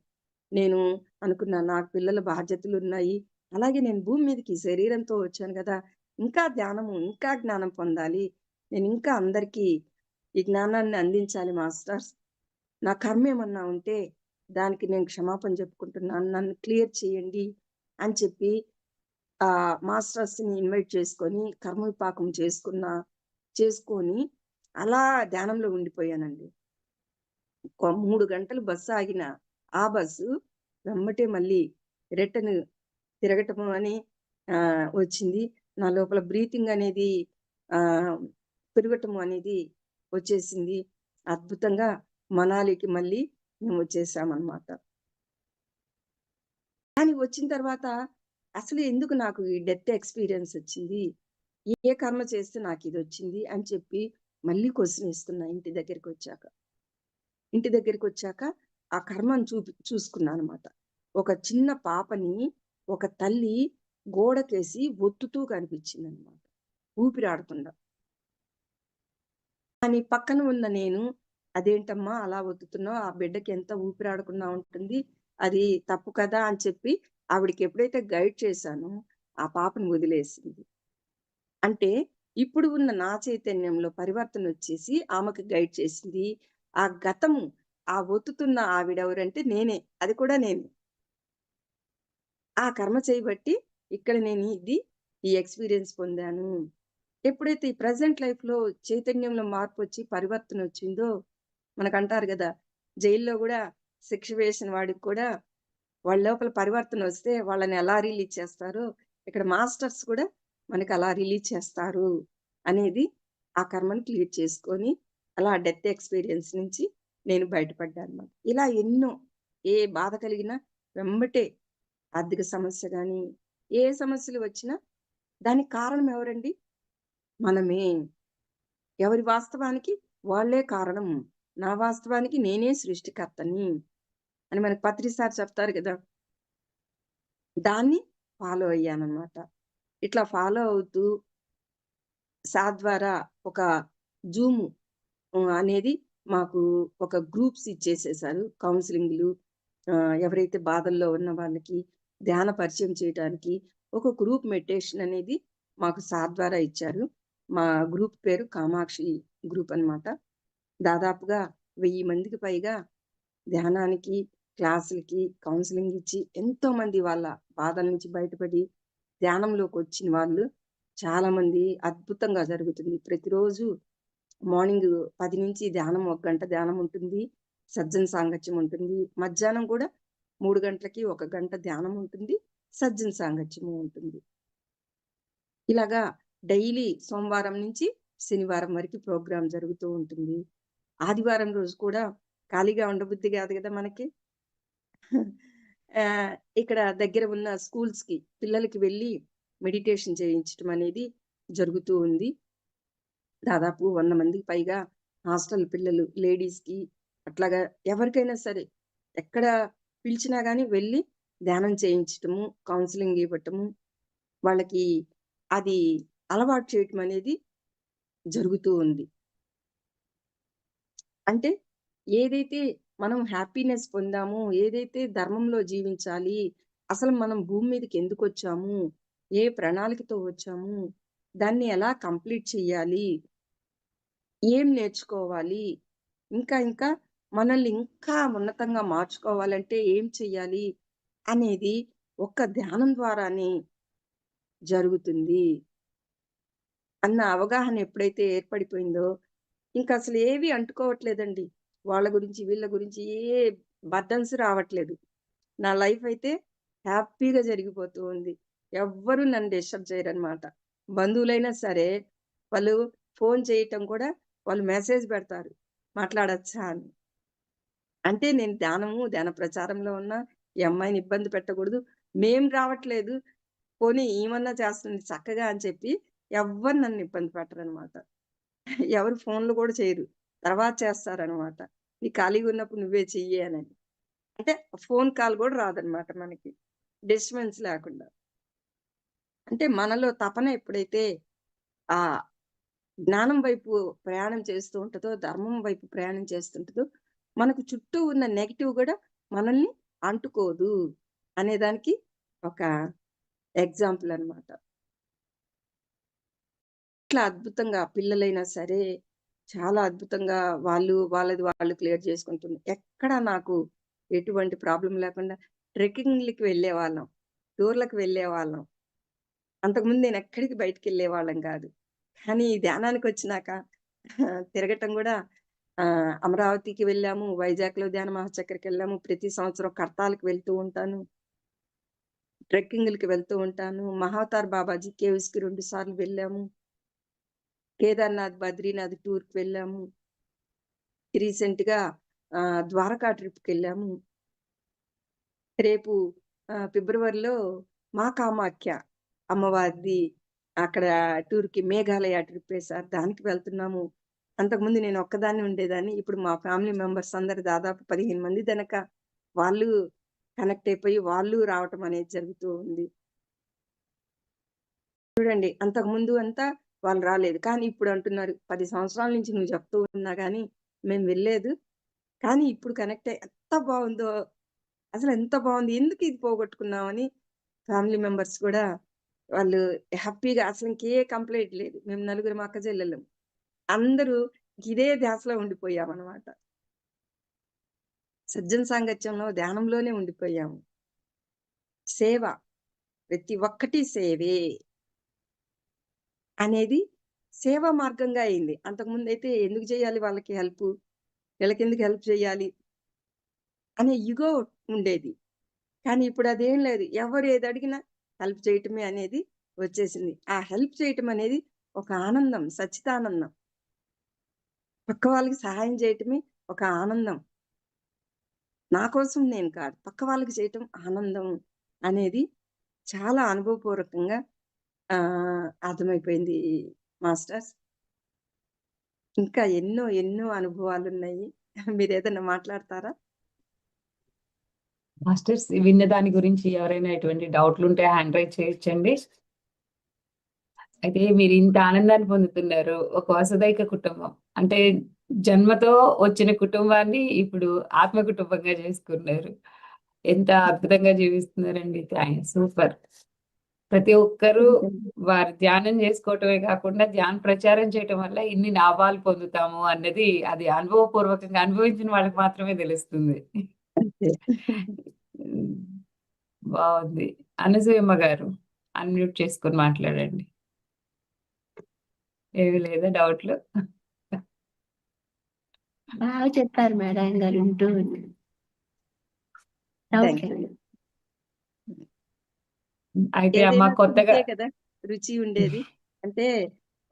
Speaker 2: నేను అనుకున్నా నాకు పిల్లల బాధ్యతలున్నాయి. అలాగే నేను భూమి మీదకి ఈ శరీరంతో వచ్చాను గదా! ఇంకా ధ్యానము, ఇంకా జ్ఞానం పొందాలి. నేనింకా అందరికీ ఈ జ్ఞానాన్ని అందించాలి మాస్టర్స్. నా కర్మేమన్నా ఉంటే దానికి నేను క్షమాపణ చెప్పుకుంటున్నాను. నన్ను క్లియర్ చేయండి అని చెప్పి మాస్టర్స్‌ని ఇన్వైట్ చేసుకొని, కర్మ విపాకం చేసుకొని, అలా ధ్యానంలో ఉండిపోయానండి. 3 గంటలు బస్సు ఆగిన ఆ బస్సు వెమ్మటే మళ్ళీ రిటర్న్ తిరగటము అని వచ్చింది. నా లోపల బ్రీతింగ్ అనేది ఆహ్, పెరగటం అనేది వచ్చేసింది. అద్భుతంగా మనాలికి మళ్ళీ మేము వచ్చేసామనమాట. కానీ వచ్చిన తర్వాత అసలు ఎందుకు నాకు ఈ డెత్ ఎక్స్‌పీరియన్స్ వచ్చింది? ఏ కర్మ చేస్తే నాకిదొచ్చింది? అని చెప్పి మళ్ళీ క్వెషన్ ఏస్తున్నా ఇంటి దగ్గరికొచ్చాక. ఇంటి దగ్గరికొచ్చాక ఆ కర్మను చూసుకున్నానన్నమాట. ఒక చిన్న పాపని ఒక తల్లి గోడకేసి ఒత్తుతూ కనిపించిందన్నమాట. ఊపిరాడకుండా. కానీ పక్కన ఉన్న నేను, "అదేంటమ్మా అలా ఒత్తుతున్నావు? ఆ బిడ్డకి ఎంత ఊపిరాడకుండా ఉంటుంది. అది తప్పు కదా!" అని చెప్పి ఆవిడకి ఎప్పుడైతే గైడ్ చేశానో, ఆ పాపని వదిలేసింది. అంటే ఇప్పుడు ఉన్న నా చైతన్యంలో పరివర్తనొచ్చేసి ఆమెకు గైడ్ చేసింది. ఆ గతము, ఆ ఒత్తుతున్న ఆవిడెవరంటే నేనే. అది కూడా నేనే. ఆ కర్మ చేయబట్టి ఇక్కడ నేను ఈ ఎక్స్‌పీరియన్స్ పొందాను. ఎప్పుడైతే ఈ ప్రెజెంట్ లైఫ్‌లో చైతన్యంలో మార్పొచ్చి పరివర్తనొచ్చిందో మనకంటారు గదా! జైల్లో గూడా శిక్ష వేసిన వాడికి కూడా వాళ్ళ లోపల పరివర్తనొస్తే వాళ్ళని ఎలా రిలీజ్ చేస్తారో, ఇక్కడ మాస్టర్స్ కూడా మనకలా రిలీజ్ చేస్తారు అనేది ఆ కర్మని క్లియర్ చేసుకొని, అలా డెత్ ఎక్స్‌పీరియన్స్ నుంచి నేను బయటపడ్డానన్నమాట. ఇలా ఎన్నో ఏ బాధ కలిగినా వెంబటే ఆర్థిక సమస్య గాని, ఏ సమస్యలు వచ్చినా దానికి కారణం ఎవరండి? మనమే. ఎవరి వాస్తవానికి వాళ్ళే కారణం. నా వాస్తవానికి నేనే సృష్టికర్తని అని మనకు పత్రి సార్ చెప్తారు గదా! దాన్ని ఫాలో అయ్యానన్నమాట. ఇట్లా ఫాలో అవుతూ సార్ ద్వారా ఒక జూము అనేది మాకు ఒక గ్రూప్స్ ఇచ్చేసేసారు. కౌన్సెలింగ్‌లు ఎవరైతే బాధల్లో ఉన్న వాళ్ళకి ధ్యాన పరిచయం చేయటానికి ఒక గ్రూప్ మెడిటేషన్ అనేది మాకు సార్ ద్వారా ఇచ్చారు. మా గ్రూప్ పేరు కామాక్షి గ్రూప్ అనమాట. దాదాపుగా 1000 మందికి పైగా ధ్యానానికి, క్లాసులకి, కౌన్సెలింగ్ ఇచ్చి ఎంతోమంది వాళ్ళ బాధల నుంచి బయటపడి ధ్యానంలోకొచ్చిన వాళ్ళు చాలామంది అద్భుతంగా జరుగుతుంది. ప్రతిరోజు మార్నింగ్ 10 నుంచి ధ్యానం, ఒక గంట ధ్యానం ఉంటుంది. సజ్జన సాంగత్యం ఉంటుంది. మధ్యాహ్నం కూడా 3 గంటలకి ఒక గంట ధ్యానం ఉంటుంది. సజ్జన సాంగత్యము ఉంటుంది. ఇలాగా డైలీ సోమవారం నుంచి శనివారం వరకి ప్రోగ్రామ్ జరుగుతూ ఉంటుంది. ఆదివారం రోజు కూడా ఖాళీగా ఉండబుద్ధి గాదు గదా మనకి. ఇక్కడ దగ్గర ఉన్న స్కూల్స్‌కి పిల్లలకి వెళ్ళి మెడిటేషన్ చేయించటం అనేది జరుగుతూ ఉంది. దాదాపు 100 మందికి పైగా హాస్టల్ పిల్లలు లేడీస్‌కి అట్లాగా ఎవరికైనా సరే ఎక్కడ పిలిచినా గాని వెళ్లి ధ్యానం చేయించటము, కౌన్సెలింగ్ ఇవ్వటము, వాళ్ళకి అది అలవాటు చేయటం అనేది జరుగుతూ ఉంది. అంటే ఏదైతే మనం హ్యాపీనెస్ పొందామో, ఏదైతే ధర్మంలో జీవించాలి, అసలు మనం భూమి మీదకి ఎందుకొచ్చాము, ఏ ప్రణాళికతో వచ్చాము, దాన్ని ఎలా కంప్లీట్ చేయాలి, ఏం నేర్చుకోవాలి, ఇంకా మనల్ని ఇంకా ఉన్నతంగా మార్చుకోవాలంటే ఏం చెయ్యాలి అనేది ఒక్క ధ్యానం ద్వారానే జరుగుతుంది అన్న అవగాహన ఎప్పుడైతే ఏర్పడిపోయిందో, ఇంకసలు ఏవి అంటుకోవట్లేదండి. వాళ్ళ గురించి, వీళ్ళ గురించి ఏ బర్డన్స్ రావట్లేదు. నా లైఫ్ అయితే హ్యాపీగా జరిగిపోతూ ఉంది. ఎవ్వరు నన్ను డిస్టర్బ్ చేయరనమాట. బంధువులైనా సరే, వాళ్ళు ఫోను చేయటం కూడా వాళ్ళు మెసేజ్ పెడతారు. మాట్లాడొచ్చా అని. అంటే నేను ధ్యాన ప్రచారంలో ఉన్నా, ఈ అమ్మాయిని ఇబ్బంది పెట్టకూడదు. మేం రావట్లేదు. పోనీ ఈమన్నా చేస్తుంది చక్కగా అని చెప్పి ఎవ్వరు నన్ను ఇబ్బంది పెట్టరనమాట. ఎవరు ఫోన్‌లు కూడా చేయరు. తర్వాత చేస్తారనమాట. "నీకు ఖాళీగా ఉన్నప్పుడు నువ్వే చెయ్యి" అనని. అంటే ఫోన్ కాల్ కూడా రాదనమాట మనకి. డిస్టర్బెన్స్ లేకుండా. అంటే మనలో తపన ఎప్పుడైతే ఆహ్, జ్ఞానం వైపు ప్రయాణం చేస్తూ ఉంటదో, ధర్మం వైపు ప్రయాణం చేస్తుంటదో, మనకు చుట్టూ ఉన్న నెగెటివ్ గూడా మనల్ని అంటుకోదు అనేదానికి ఒక ఎగ్జాంపుల్ అనమాట. ఇట్లా అద్భుతంగా పిల్లలైనా సరే, చాలా అద్భుతంగా వాళ్ళది వాళ్ళు క్లియర్ చేసుకుంటుంది. ఎక్కడ నాకు ఎటువంటి ప్రాబ్లమ్ లేకుండా ట్రెక్కింగ్‌లకి వెళ్ళేవాళ్ళం. టూర్‌లకి వెళ్ళేవాళ్ళం. అంతకుముందు నేనెక్కడికి బయటికెళ్ళేవాళ్ళం గాదు. కానీ ఈ ధ్యానానికొచ్చినాక తిరగటం గూడా అమరావతికి వెళ్ళాము. వైజాగ్‌లో ధ్యాన మహాచక్రకెళ్ళాము. ప్రతి సంవత్సరం కడతాల్‌కి వెళ్తూ ఉంటాను. ట్రెక్కింగ్‌లకి వెళ్తూ ఉంటాను. మహావతార్ బాబాజీ కేవ్స్‌కి 2 సార్లు వెళ్ళాము. కేదార్‌నాథ్, బద్రీనాథ్ టూర్‌కి వెళ్ళాము. రీసెంట్‌గా ద్వారకా ట్రిప్‌కెళ్ళాము. రేపు ఫిబ్రవరిలో మా కామాఖ్య అమ్మవారిది అక్కడ టూర్‌కి మేఘాలయ ట్రిప్పేసారు. దానికి వెళ్తున్నాము. అంతకుముందు నేను ఒక్కదాన్నే ఉండేదాన్ని. ఇప్పుడు మా ఫ్యామిలీ మెంబర్స్ అందరూ దాదాపు 15 మంది గనక వాళ్ళు కనెక్ట్ అయిపోయి వాళ్ళు రావటం అనేది జరుగుతూ ఉంది. చూడండి అంతకుముందు అంతా వాళ్ళు రాలేదు. కానీ ఇప్పుడు అంటున్నారు 10 సంవత్సరాల నుంచి నువ్వు చెప్తూ ఉన్నా గాని మేము వెళ్ళలేదు. కానీ ఇప్పుడు కనెక్ట్ అయ్యి ఎంత బావుందో! అసలెంత బావుంది. ఎందుకు ఇది పోగొట్టుకున్నామని ఫ్యామిలీ మెంబర్స్ కూడా వాళ్ళు హ్యాపీగా అసలింకే కంప్లెయింట్ లేదు. మేము నలుగురం అక్కచెల్లెళ్ళం. అందరూ ఇదే ధ్యాసలో ఉండిపోయామనమాట. సజ్జన సాంగత్యంలో, ధ్యానంలోనే ఉండిపోయాము. సేవ. ప్రతి ఒక్కటి సేవే అనేది సేవా మార్గంగా అయింది. అంతకుముందయితే ఎందుకు చేయాలి వాళ్ళకి హెల్పు? వీళ్ళకెందుకు హెల్ప్ చేయాలి? అనే ఇగో ఉండేది. కానీ ఇప్పుడదేం లేదు. ఎవరు ఏదడిగినా హెల్ప్ చేయటమే అనేది వచ్చేసింది. ఆ హెల్ప్ చేయటం అనేది ఒక ఆనందం. సచ్చిదానందం. పక్క వాళ్ళకి సహాయం చేయటమే ఒక ఆనందం. నా కోసం నేను కాదు. పక్క వాళ్ళకి చేయటం ఆనందం అనేది చాలా అనుభవపూర్వకంగా అర్థమైపోయింది మాస్టర్స్. ఇంకా ఎన్నో అనుభవాలున్నాయి. మీరేదన్నా మాట్లాడతారా?
Speaker 1: మాస్టర్స్ విన్న దాని గురించి ఎవరైనా ఎటువంటి డౌట్లుంటే హ్యాండ్ రైజ్ చేయొచ్చండి. అయితే మీరు ఇంత ఆనందాన్ని పొందుతున్నారు. ఒక వసుదైక కుటుంబం. అంటే జన్మతో వచ్చిన కుటుంబాన్ని ఇప్పుడు ఆత్మ కుటుంబంగా చేసుకున్నారు. ఎంత అద్భుతంగా జీవిస్తున్నారండి. సూపర్. ప్రతి ఒక్కరూ వారు ధ్యానం చేసుకోవటమే కాకుండా ధ్యాన ప్రచారం చేయటం వల్ల ఇన్ని లాభాలు పొందుతాము అన్నది అది అనుభవపూర్వకంగా అనుభవించిన వాళ్ళకి మాత్రమే తెలుస్తుంది.
Speaker 2: అంతే.
Speaker 1: హ్మ్. బావుంది. అనసూయమ్మ గారు అన్‌మ్యూట్ చేసుకొని మాట్లాడండి. ఏమి లేదా డౌట్‌లు?
Speaker 3: బాగా చెప్పారు మేడం గారు. వింటూ ఉన్నాను.
Speaker 2: Thank
Speaker 3: doubt
Speaker 2: you.
Speaker 3: లేదు.
Speaker 1: అయితే అమ్మ
Speaker 2: ఏదైనా
Speaker 1: కొత్తగా
Speaker 2: స్వీటే కదా! రుచి ఉండేది. అంటే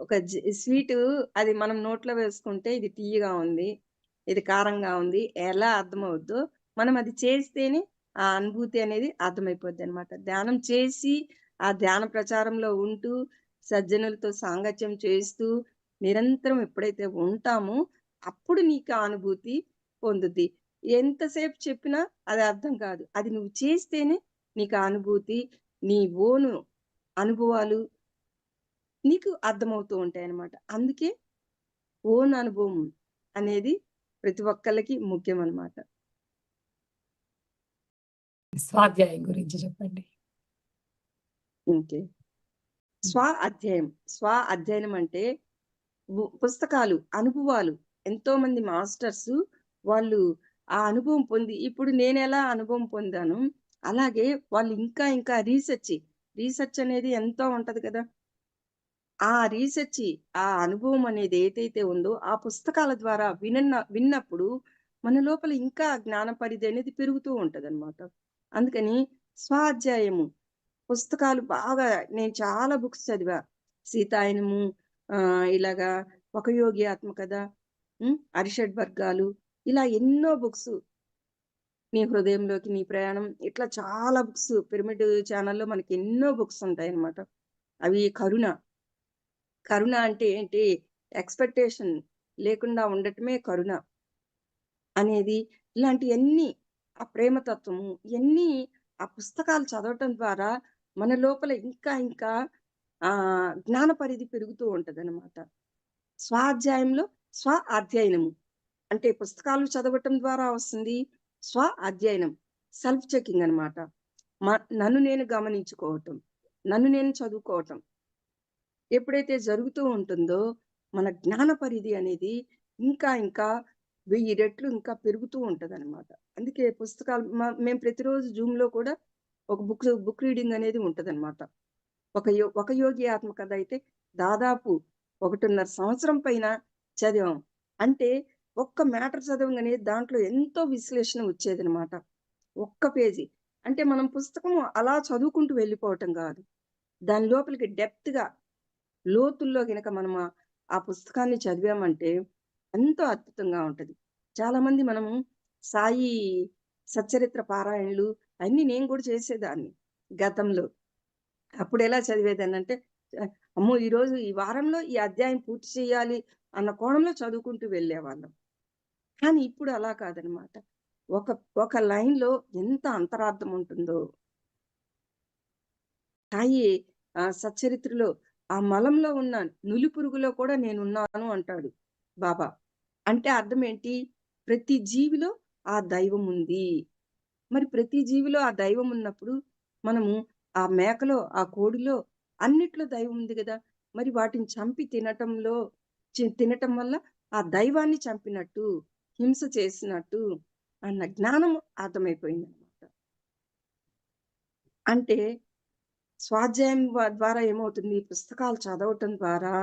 Speaker 2: ఒక స్వీటు అది మనం నోట్లో వేసుకుంటే ఇది తియ్యగా ఉంది. ఇది కారంగా ఉంది. ఎలా అర్థమవుద్దో మనం అది చేస్తేనే ఆ అనుభూతి అనేది అర్థమైపోద్దనమాట. ధ్యానం చేసి, ఆ ధ్యాన ప్రచారంలో ఉంటూ, సజ్జనులతో సాంగత్యం చేస్తూ, నిరంతరం ఎప్పుడైతే ఉంటామో అప్పుడు నీకు ఆ అనుభూతి పొందుద్ది. ఎంతసేపు చెప్పినా అది అర్థం కాదు. అది నువ్వు చేస్తేనే నీకు ఆ అనుభూతి నీ ఓను అనుభవాలు నీకు అర్థమవుతూ ఉంటాయన్నమాట. అందుకే ఓన్ అనుభవం అనేది ప్రతి ఒక్కళ్ళకి ముఖ్యం అన్నమాట.
Speaker 1: స్వాధ్యాయం గురించి చెప్పండి.
Speaker 2: ఓకే. స్వ అధ్యయనం అంటే పుస్తకాలు, అనుభవాలు. ఎంతో మంది మాస్టర్స్ వాళ్ళు ఆ అనుభవం పొంది ఇప్పుడు నేనెలా అనుభవం పొందానో, అలాగే వాళ్ళు ఇంకా ఇంకా రీసెర్చ్ అనేది ఎంతో ఉంటది కదా! ఆ రీసెర్చి, ఆ అనుభవం అనేది ఏదైతే ఉందో, ఆ పుస్తకాల ద్వారా విన్నప్పుడు మన లోపల ఇంకా జ్ఞాన పరిధి అనేది పెరుగుతూ ఉంటదనమాట. అందుకని స్వాధ్యాయము పుస్తకాలు బాగా నేను చాలా బుక్స్ చదివా. సీతాయనము, ఇలాగా ఒక యోగి ఆత్మకథ, అరిషడ్ వర్గాలు, ఇలా ఎన్నో బుక్స్. నీ హృదయంలోకి నీ ప్రయాణం, ఇట్లా చాలా బుక్స్ పిరమిడ్ ఛానెల్‌లో మనకి ఎన్నో బుక్స్ ఉంటాయన్నమాట. అవి కరుణ అంటే ఏంటి? ఎక్స్‌పెక్టేషన్ లేకుండా ఉండటమే కరుణ అనేది. ఇలాంటియన్నీ ఆ ప్రేమతత్వము ఇయన్నీ ఆ పుస్తకాలు చదవటం ద్వారా మన లోపల ఇంకా ఇంకా జ్ఞాన పరిధి పెరుగుతూ ఉంటదనమాట. స్వాధ్యాయంలో అధ్యయనము. అంటే పుస్తకాలు చదవటం ద్వారా వస్తుంది. అధ్యయనం. సెల్ఫ్ చెకింగ్ అనమాట. నన్ను నేను గమనించుకోవటం. నన్ను నేను చదువుకోవటం. ఎప్పుడైతే జరుగుతూ ఉంటుందో, మన జ్ఞాన పరిధి అనేది ఇంకా ఇంకా 1000 రెట్లు ఇంకా పెరుగుతూ ఉంటదనమాట. అందుకే పుస్తకాలు మేము ప్రతిరోజు జూమ్‌లో కూడా ఒక బుక్ రీడింగ్ అనేది ఉంటదనమాట. ఒక యోగి ఆత్మకథ అయితే దాదాపు 1.5 సంవత్సరం పైన చదివాం. అంటే ఒక్క మ్యాటర్ చదవంగానే దాంట్లో ఎంతో విశ్లేషణ వచ్చేదనమాట. ఒక్క పేజీ. అంటే మనం పుస్తకం అలా చదువుకుంటూ వెళ్ళిపోవటం గాదు. దాని లోపలికి డెప్త్‌గా లోతుల్లో గనక మనం ఆ పుస్తకాన్ని చదివామంటే ఎంతో అద్భుతంగా ఉంటది. చాలామంది మనము సాయి సచ్చరిత్ర పారాయణలు అన్నీ నేను కూడా చేసేదాన్ని గతంలో. అప్పుడెలా చదివేదాన్నంటే అమ్మో! ఈరోజు ఈ వారంలో ఈ అధ్యాయం పూర్తి చేయాలి అన్న కోణంలో చదువుకుంటూ వెళ్ళేవాళ్ళం. కానీ ఇప్పుడు అలా కాదనమాట. ఒక ఒక లైన్‌లో ఎంత అంతరార్థం ఉంటుందో. సాయి సచ్చరిత్రలో ఆ మలంలో ఉన్న నులిపురుగులో కూడా నేనున్నాను అంటాడు బాబా. అంటే అర్థం ఏంటి? ప్రతి జీవిలో ఆ దైవం ఉంది. మరి ప్రతి జీవిలో ఆ దైవం ఉన్నప్పుడు మనము ఆ మేకలో, ఆ కోడిలో అన్నిట్లో దైవం ఉంది గదా! మరి వాటిని చంపి తినటం వల్ల ఆ దైవాన్ని చంపినట్టు, హింస చేసినట్టు అన్న జ్ఞానం అర్థమైపోయిందనమాట. అంటే స్వాధ్యాయం ద్వారా ఏమవుతుంది? పుస్తకాలు చదవటం ద్వారా,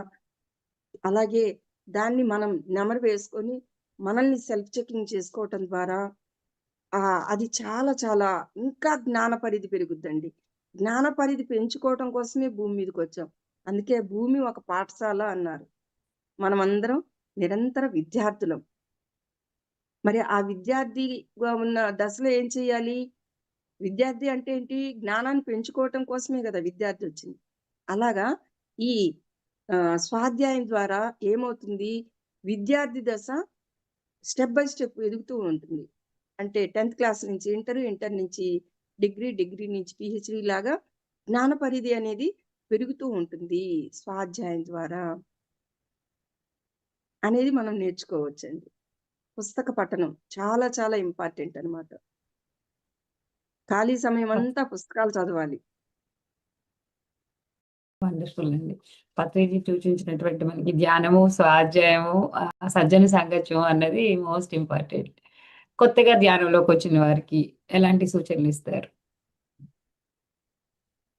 Speaker 2: అలాగే దాన్ని మనం నెమరు వేసుకొని, మనల్ని సెల్ఫ్ చెకింగ్ చేసుకోవటం ద్వారా అది చాలా చాలా ఇంకా జ్ఞాన పరిధి పెరుగుద్దండి. జ్ఞాన పరిధి పెంచుకోవటం కోసమే భూమి మీదకొచ్చాం. అందుకే భూమి ఒక పాఠశాల అన్నారు. మనమందరం నిరంతర విద్యార్థులం. మరి ఆ విద్యార్థిగా ఉన్న దశలో ఏం చేయాలి? విద్యార్థి అంటే ఏంటి? జ్ఞానాన్ని పెంచుకోవటం కోసమే గదా విద్యార్థొచ్చింది. అలాగా ఈ స్వాధ్యాయం ద్వారా ఏమవుతుంది? విద్యార్థి దశ స్టెప్ బై స్టెప్ ఎదుగుతూ ఉంటుంది. అంటే 10థ్ క్లాస్ నుంచి ఇంటర్ నుంచి డిగ్రీ, డిగ్రీ నుంచి పీహెచ్‌డీ లాగా జ్ఞాన పరిధి అనేది పెరుగుతూ ఉంటుంది స్వాధ్యాయం ద్వారా అనేది మనం నేర్చుకోవచ్చండి. పుస్తక పఠనం చాలా చాలా ఇంపార్టెంట్ అన్నమాట. ఖాళీ సమయమంతా పుస్తకాలు చదవాలి.
Speaker 1: వండర్‌ఫుల్ అండి. పత్రిజీ సూచించినటువంటి మనకి ధ్యానము, స్వాధ్యాయము, సజ్జన సాంగత్యం అన్నది మోస్ట్ ఇంపార్టెంట్. కొత్తగా ధ్యానంలోకొచ్చిన వారికి ఎలాంటి సూచనలిస్తారు?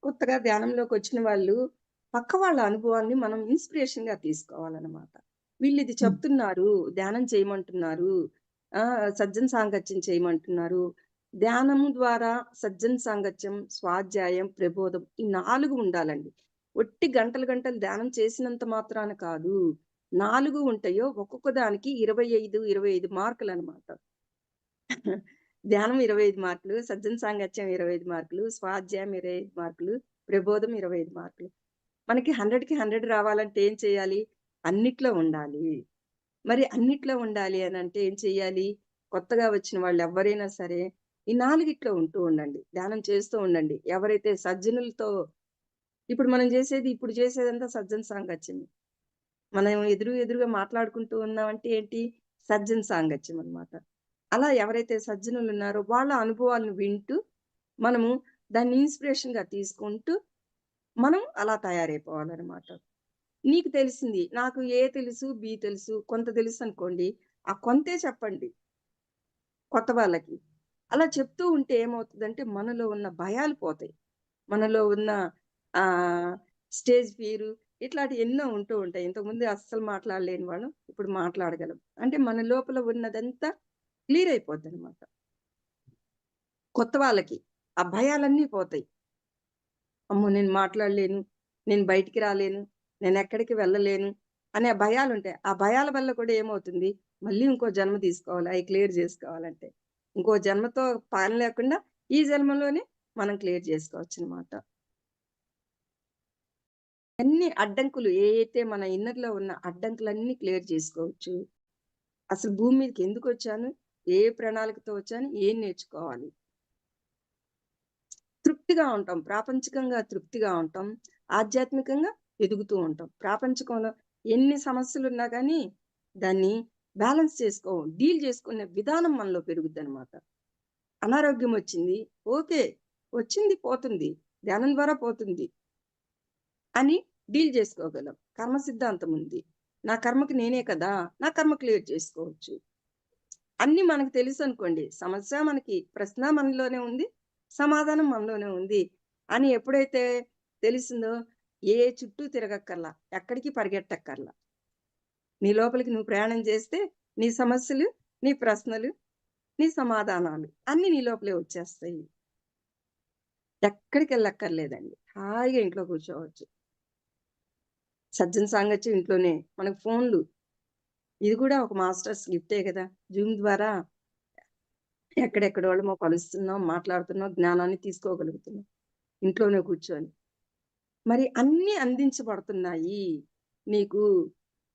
Speaker 2: కొత్తగా ధ్యానంలోకొచ్చిన వాళ్ళు పక్క వాళ్ళ అనుభవాన్ని మనం ఇన్‌స్పిరేషన్‌గా తీసుకోవాలన్నమాట. వీళ్ళిది
Speaker 1: హ్మ్.
Speaker 2: చెప్తున్నారు, ధ్యానం చేయమంటున్నారు, సజ్జన సాంగత్యం చేయమంటున్నారు. ధ్యానము ద్వారా సజ్జన సాంగత్యం, స్వాధ్యాయం, ప్రబోధం ఈ 4 ఉండాలండి. ఒట్టి గంటలు గంటలు ధ్యానం చేసినంత మాత్రాన కాదు. 4 ఉంటాయో ఒక్కొక్క దానికి 25 మార్కులన్నమాట. ధ్యానం 25 మార్కులు, సజ్జన సాంగత్యం 25 మార్కులు, స్వాధ్యాయం 25 మార్కులు, ప్రబోధం 25 మార్కులు. మనకి 100కి 100 రావాలంటే ఏం చేయాలి? అన్నిట్లో ఉండాలి. మరి అన్నిట్లో ఉండాలి అనంటే ఏం చేయాలి? కొత్తగా వచ్చిన వాళ్ళెవ్వరైనా సరే ఈ 4 ఉంటూ ఉండండి. ధ్యానం చేస్తూ ఉండండి. ఎవరైతే సజ్జనులతో ఇప్పుడు చేసేదంతా సజ్జన సాంగత్యమే. మనం ఎదురుగా మాట్లాడుకుంటూ ఉన్నామంటే ఏంటి? సజ్జన సాంగత్యం అన్నమాట. అలా ఎవరైతే సజ్జనులు ఉన్నారో వాళ్ళ అనుభవాలను వింటూ, మనము దాన్ని ఇన్‌స్పిరేషన్‌గా తీసుకుంటూ, మనం అలా తయారైపోవాలన్నమాట. నీకు తెలిసింది, నాకు ఏ తెలుసు, బి తెలుసు, కొంత తెలుసనుకోండి, ఆ కొంతే చెప్పండి కొత్త వాళ్ళకి. అలా చెప్తూ ఉంటే ఏమవుతదంటే, మనలో ఉన్న భయాలు పోతాయి. మనలో ఉన్న ఆహ్, స్టేజ్ ఫియరు ఇట్లాంటియి ఎన్నో ఉంటూ ఉంటాయి. ఇంతకుముందు అస్సలు మాట్లాడలేని వాళ్ళం, ఇప్పుడు మాట్లాడగలం. అంటే మన లోపల ఉన్నదంతా క్లియర్ అయిపోద్దనమాట. కొత్త వాళ్ళకి ఆ భయాలన్నీ పోతాయి. అమ్మో! నేను మాట్లాడలేను, నేను బయటికి రాలేను, నేనెక్కడికి వెళ్ళలేను అనే భయాలుంటాయి. ఆ భయాల వల్ల కూడా ఏమవుతుంది, మళ్ళీ ఇంకో జన్మ తీసుకోవాలి అయి క్లియర్ జేసుకోవాలంటే. ఇంకో జన్మతో పని లేకుండా ఈ జన్మలోనే మనం క్లియర్ జేసుకోవచ్చనమాట. అన్ని అడ్డంకులు ఏయైతే మన ఇన్నర్‌లో ఉన్న అడ్డంకులన్నీ క్లియర్ చేసుకోవచ్చు. అసలు భూమి మీదకి ఎందుకొచ్చాను? ఏ ప్రణాళికతో వచ్చాను? ఏం నేర్చుకోవాలి? తృప్తిగా ఉంటాం. ప్రాపంచికంగా తృప్తిగా ఉంటాం. ఆధ్యాత్మికంగా ఎదుగుతూ ఉంటాం. ప్రాపంచికంలో ఎన్ని సమస్యలున్నా గానీ, దాన్ని బ్యాలెన్స్ డీల్ చేసుకునే విధానం మనలో పెరుగుద్దనమాట. అనారోగ్యం వచ్చింది. ఓకే. వచ్చింది పోతుంది. ధ్యానం ద్వారా పోతుంది అని డీల్ చేసుకోగలం. కర్మ సిద్ధాంతం ఉంది. నా కర్మకి నేనే కదా! నా కర్మ క్లియర్ చేసుకోవచ్చు. అన్నీ మనకు తెలుసనుకోండి. సమస్య మనకి, ప్రశ్న మనలోనే ఉంది. సమాధానం మనలోనే ఉంది అని ఎప్పుడైతే తెలిసిందో, ఏ చుట్టూ తిరగక్కర్లా. ఎక్కడికి పరిగెట్టక్కర్లా. నీ లోపలికి నువ్వు ప్రయాణం చేస్తే, నీ సమస్యలు, నీ ప్రశ్నలు, నీ సమాధానాలు అన్నీ నీ లోపలే వచ్చేస్తాయి. ఎక్కడికెళ్ళక్కర్లేదండి. హాయిగా ఇంట్లో కూర్చోవచ్చు. సజ్జన సాంగత్యం ఇంట్లోనే. మనకు ఫోన్లు ఇది కూడా ఒక మాస్టర్స్ గిఫ్టే గదా! జూమ్ ద్వారా ఎక్కడెక్కడోళ్ళమో కలుస్తున్నాం, మాట్లాడుతున్నాం, జ్ఞానాన్ని తీసుకోగలుగుతున్నాం. ఇంట్లోనే కూర్చొని. మరి అన్నీ అందించబడుతున్నాయి. నీకు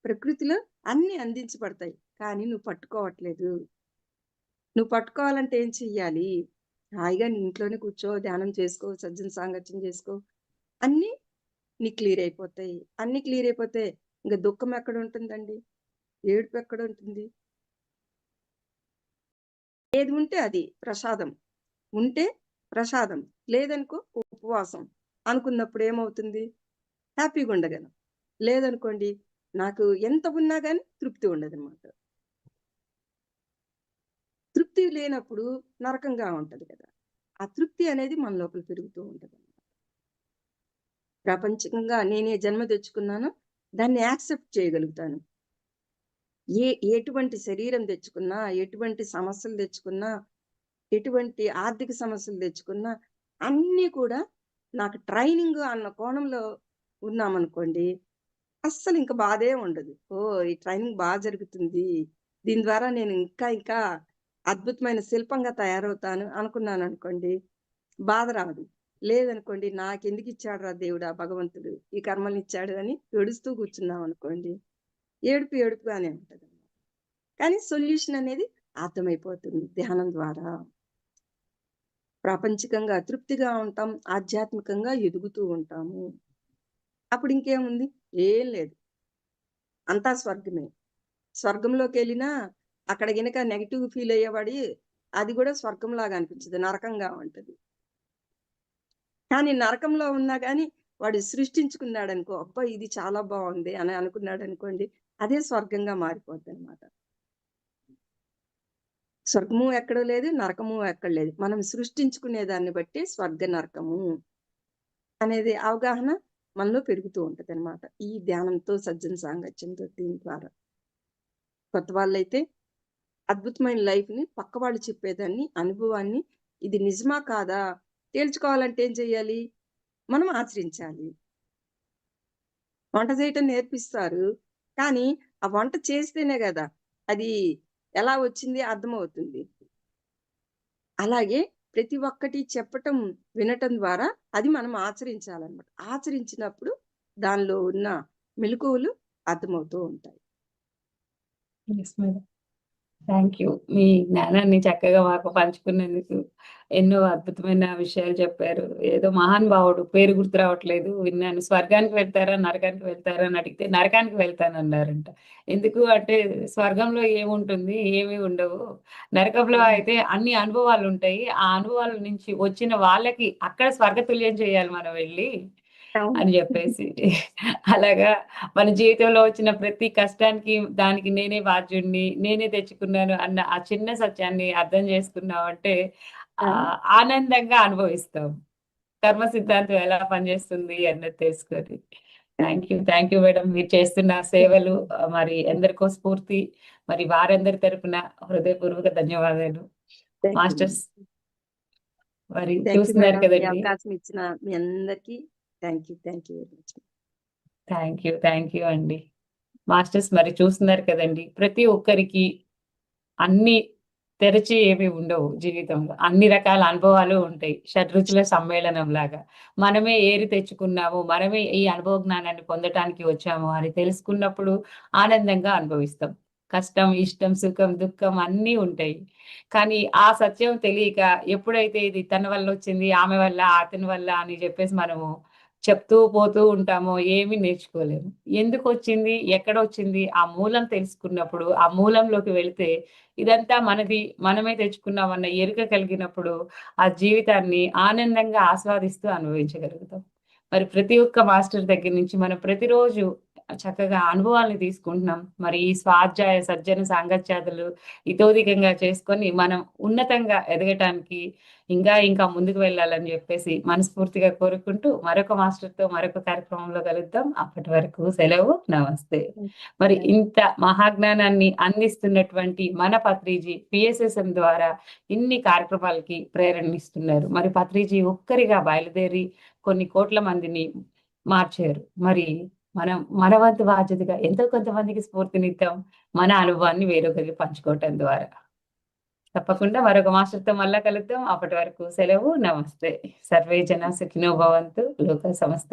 Speaker 2: ప్రకృతిలో అన్నీ అందించబడతాయి. కానీ నువ్వు పట్టుకోవట్లేదు. నువ్వు పట్టుకోవాలంటే ఏం చెయ్యాలి? హాయిగా నీ ఇంట్లోనే కూర్చో, ధ్యానం చేసుకో, సజ్జన సాంగత్యం చేసుకో. అన్నీ నీకు క్లియర్ అయిపోతాయి. అన్నీ క్లియర్ అయిపోతే ఇంక దుఃఖం ఎక్కడుంటుందండి? ఏడుపు ఎక్కడుంటుంది? ఏది ఉంటే అది ప్రసాదం. ఉంటే ప్రసాదం. లేదనుకో ఉపవాసం. అనుకున్నప్పుడు ఏమవుతుంది? హ్యాపీగుండగలం. లేదనుకోండి, నాకు ఎంత ఉన్నా గాని తృప్తి ఉండదనమాట. తృప్తి లేనప్పుడు నరకంగా ఉంటది కదా! ఆ తృప్తి అనేది మన లోపల పెరుగుతూ ఉంటదనమాట. ప్రాపంచికంగా నేనే జన్మ తెచ్చుకున్నానో దాన్ని యాక్సెప్ట్ చేయగలుగుతాను. ఎటువంటి శరీరం తెచ్చుకున్నా, ఎటువంటి సమస్యలు తెచ్చుకున్నా, ఎటువంటి ఆర్థిక సమస్యలు తెచ్చుకున్నా, అన్నీ కూడా నాకు ట్రైనింగ్ అన్న కోణంలో ఉన్నామనుకోండి, అస్సలింక బాధే ఉండదు. ఓహ్! ఈ ట్రైనింగ్ జరుగుతుంది. దీని ద్వారా నేను ఇంకా అద్భుతమైన శిల్పంగా తయారవుతాను అనుకున్నాననుకోండి, బాధ రాదు. లేదనుకోండి, నాకెందుకిచ్చాడురా దేవుడా భగవంతుడు ఈ కర్మలనిచ్చాడు అని ఏడుస్తూ కూర్చున్నామనుకోండి, ఏడుపుగానే ఉంటదనమాట. కానీ సొల్యూషన్ అనేది అర్థమైపోతుంది ధ్యానం ద్వారా. ప్రాపంచికంగా తృప్తిగా ఉంటాం. ఆధ్యాత్మికంగా ఎదుగుతూ ఉంటాము. అప్పుడింకేముంది? ఏం లేదు. అంతా స్వర్గమే. స్వర్గంలోకెళ్ళినా అక్కడ గనక నెగెటివ్ ఫీల్ అయ్యేవాడి అది గూడా స్వర్గంలాగా అనిపించదు. నరకంగా ఉంటది. కానీ నరకంలో ఉన్నా గాని వాడు సృష్టించుకున్నాడనుకో, అబ్బా! ఇది చాలా బావుంది అని అనుకున్నాడనుకోండి, అదే స్వర్గంగా మారిపోద్దనమాట. స్వర్గము ఎక్కడ లేదు, నరకము ఎక్కడ లేదు. మనం సృష్టించుకునే దాన్ని బట్టి స్వర్గ, నరకము అనేది అవగాహన మనలో పెరుగుతూ ఉంటదనమాట. ఈ ధ్యానంతో, సజ్జన సాంగత్యంతో దీని ద్వారా. కొత్త వాళ్ళైతే అద్భుతమైన లైఫ్‌ని పక్కవాళ్ళు చెప్పేదాన్ని, అనుభవాన్ని ఇది నిజమా? కాదా? తేల్చుకోవాలంటే ఏం చేయాలి? మనం ఆచరించాలి. వంట చేయటం నేర్పిస్తారు. కానీ, ఆ వంట చేస్తేనే గదా! అది ఎలా వచ్చింది అర్థమవుతుంది. అలాగే ప్రతి ఒక్కటి చెప్పటం, వినటం ద్వారా అది మనం ఆచరించాలన్నమాట. ఆచరించినప్పుడు దానిలో ఉన్న మెళకువలు అర్థమవుతూ ఉంటాయి.
Speaker 1: Yes madam. Thank you. మీ జ్ఞానాన్ని చక్కగా మాకు పంచుకున్నందుకు. ఎన్నో అద్భుతమైన విషయాలు చెప్పారు. ఏదో మహానుభావుడు పేరు గుర్తు రావట్లేదు విన్నాను. స్వర్గానికి వెళ్తారా? నరకానికి వెళ్తారా? అని అడిగితే నరకానికి వెళ్తానన్నారంట. ఎందుకు అంటే స్వర్గంలో ఏముంటుంది? ఏమీ ఉండవు. నరకంలో అయితే అన్ని అనుభవాలుంటాయి. ఆ అనుభవాల నుంచి వచ్చిన వాళ్ళకి అక్కడ స్వర్గతుల్యం చేయాలి మనం వెళ్లి
Speaker 2: అవును.
Speaker 1: అని జెప్పేసి. అలాగా మన జీవితంలో వచ్చిన ప్రతి కష్టానికి దానికి నేనే బాధ్యుడిని, నేనే తెచ్చుకున్నాను అన్న ఆ చిన్న సత్యాన్ని అర్థం చేసుకున్నామంటే
Speaker 2: ఆ!
Speaker 1: ఆనందంగా అనుభవిస్తాం. కర్మ సిద్ధాంతం ఎలా పనిచేస్తుంది అన్నది తెలుసుకొని. Thank you madam. మీరు చేస్తున్న సేవలు మరి ఎందరికో స్ఫూర్తి. మరి వారందరి తరపున హృదయపూర్వక ధన్యవాదాలు.
Speaker 2: Thank you madam.
Speaker 1: మాస్టర్స్ మరి
Speaker 2: థాంక్ యూ
Speaker 1: చూస్తున్నారు
Speaker 2: మేడం. ఈ
Speaker 1: కదండీ!
Speaker 2: అవకాశం ఇచ్చిన మీ అందరికీ thank you very much.
Speaker 1: Thank you అండి. మాస్టర్స్ మరి చూస్తున్నారు కదండీ! ప్రతి ఒక్కరికి అన్నీ తెరచి ఏమి ఉండవు జీవితంలో. అన్ని రకాల అనుభవాలు ఉంటాయి. షడ్‌రుచుల సమ్మేళనంలాగా. మనమే ఏరి తెచ్చుకున్నాము, మనమే ఈ అనుభవ జ్ఞానాన్ని పొందటానికి వచ్చాము అని తెలుసుకున్నప్పుడు ఆనందంగా అనుభవిస్తాం. కష్టం, ఇష్టం, సుఖం, దుఃఖం అన్నీ ఉంటాయి. కానీ ఆ సత్యం తెలియక ఎప్పుడైతే ఇది తన వల్లొచ్చింది, ఆమె వల్ల, అతని వల్ల అని జెప్పేసి మనము చెప్తూ పోతూ ఉంటామో ఏమి నేర్చుకోలేము. ఎందుకొచ్చింది? ఎక్కడొచ్చింది? ఆ మూలం తెలుసుకున్నప్పుడు, ఆ మూలంలోకి వెళితే ఇదంతా మనది, మనమే తెచ్చుకున్నామన్న ఎరుక కలిగినప్పుడు, ఆ జీవితాన్ని ఆనందంగా ఆస్వాదిస్తూ అనుభవించగలుగుతాం. మరి ప్రతి ఒక్క మాస్టర్ దగ్గర నుంచి మనం ప్రతిరోజు చక్కగా అనుభవాల్ని తీసుకుంటున్నాం. మరి ఈ స్వాధ్యాయ, సజ్జన సాంగత్యాదులు ఇతోధికంగా చేసుకొని మనం ఉన్నతంగా ఎదగటానికి ఇంకా ముందుకు వెళ్ళాలని జెప్పేసి మనస్ఫూర్తిగా కోరుకుంటూ మరొక మాస్టర్‌తో మరొక కార్యక్రమంలో కలుద్దాం. అప్పటి వరకు సెలవు. నమస్తే. మరి ఇంత మహాజ్ఞానాన్ని అందిస్తున్నటువంటి మన పత్రిజీ పిఎస్ఎస్ఎం ద్వారా ఇన్ని కార్యక్రమాలకి ప్రేరణనిస్తున్నారు. మరి పత్రిజీ ఒక్కరిగా బయలుదేరి కొన్ని కోట్ల మందిని మార్చారు. మరి మనం మన వంతు బాధ్యతగా ఎంతో కొంతమందికి స్ఫూర్తినిద్దాం. మన అనుభవాన్ని వేరొకరికి పంచుకోవటం ద్వారా. తప్పకుండా మరొక మాస్టర్‌తో మళ్ళా కలుద్దాం. అప్పటి వరకు సెలవు. నమస్తే. సర్వే జన సుఖినో భవంతు. లోకా సమస్త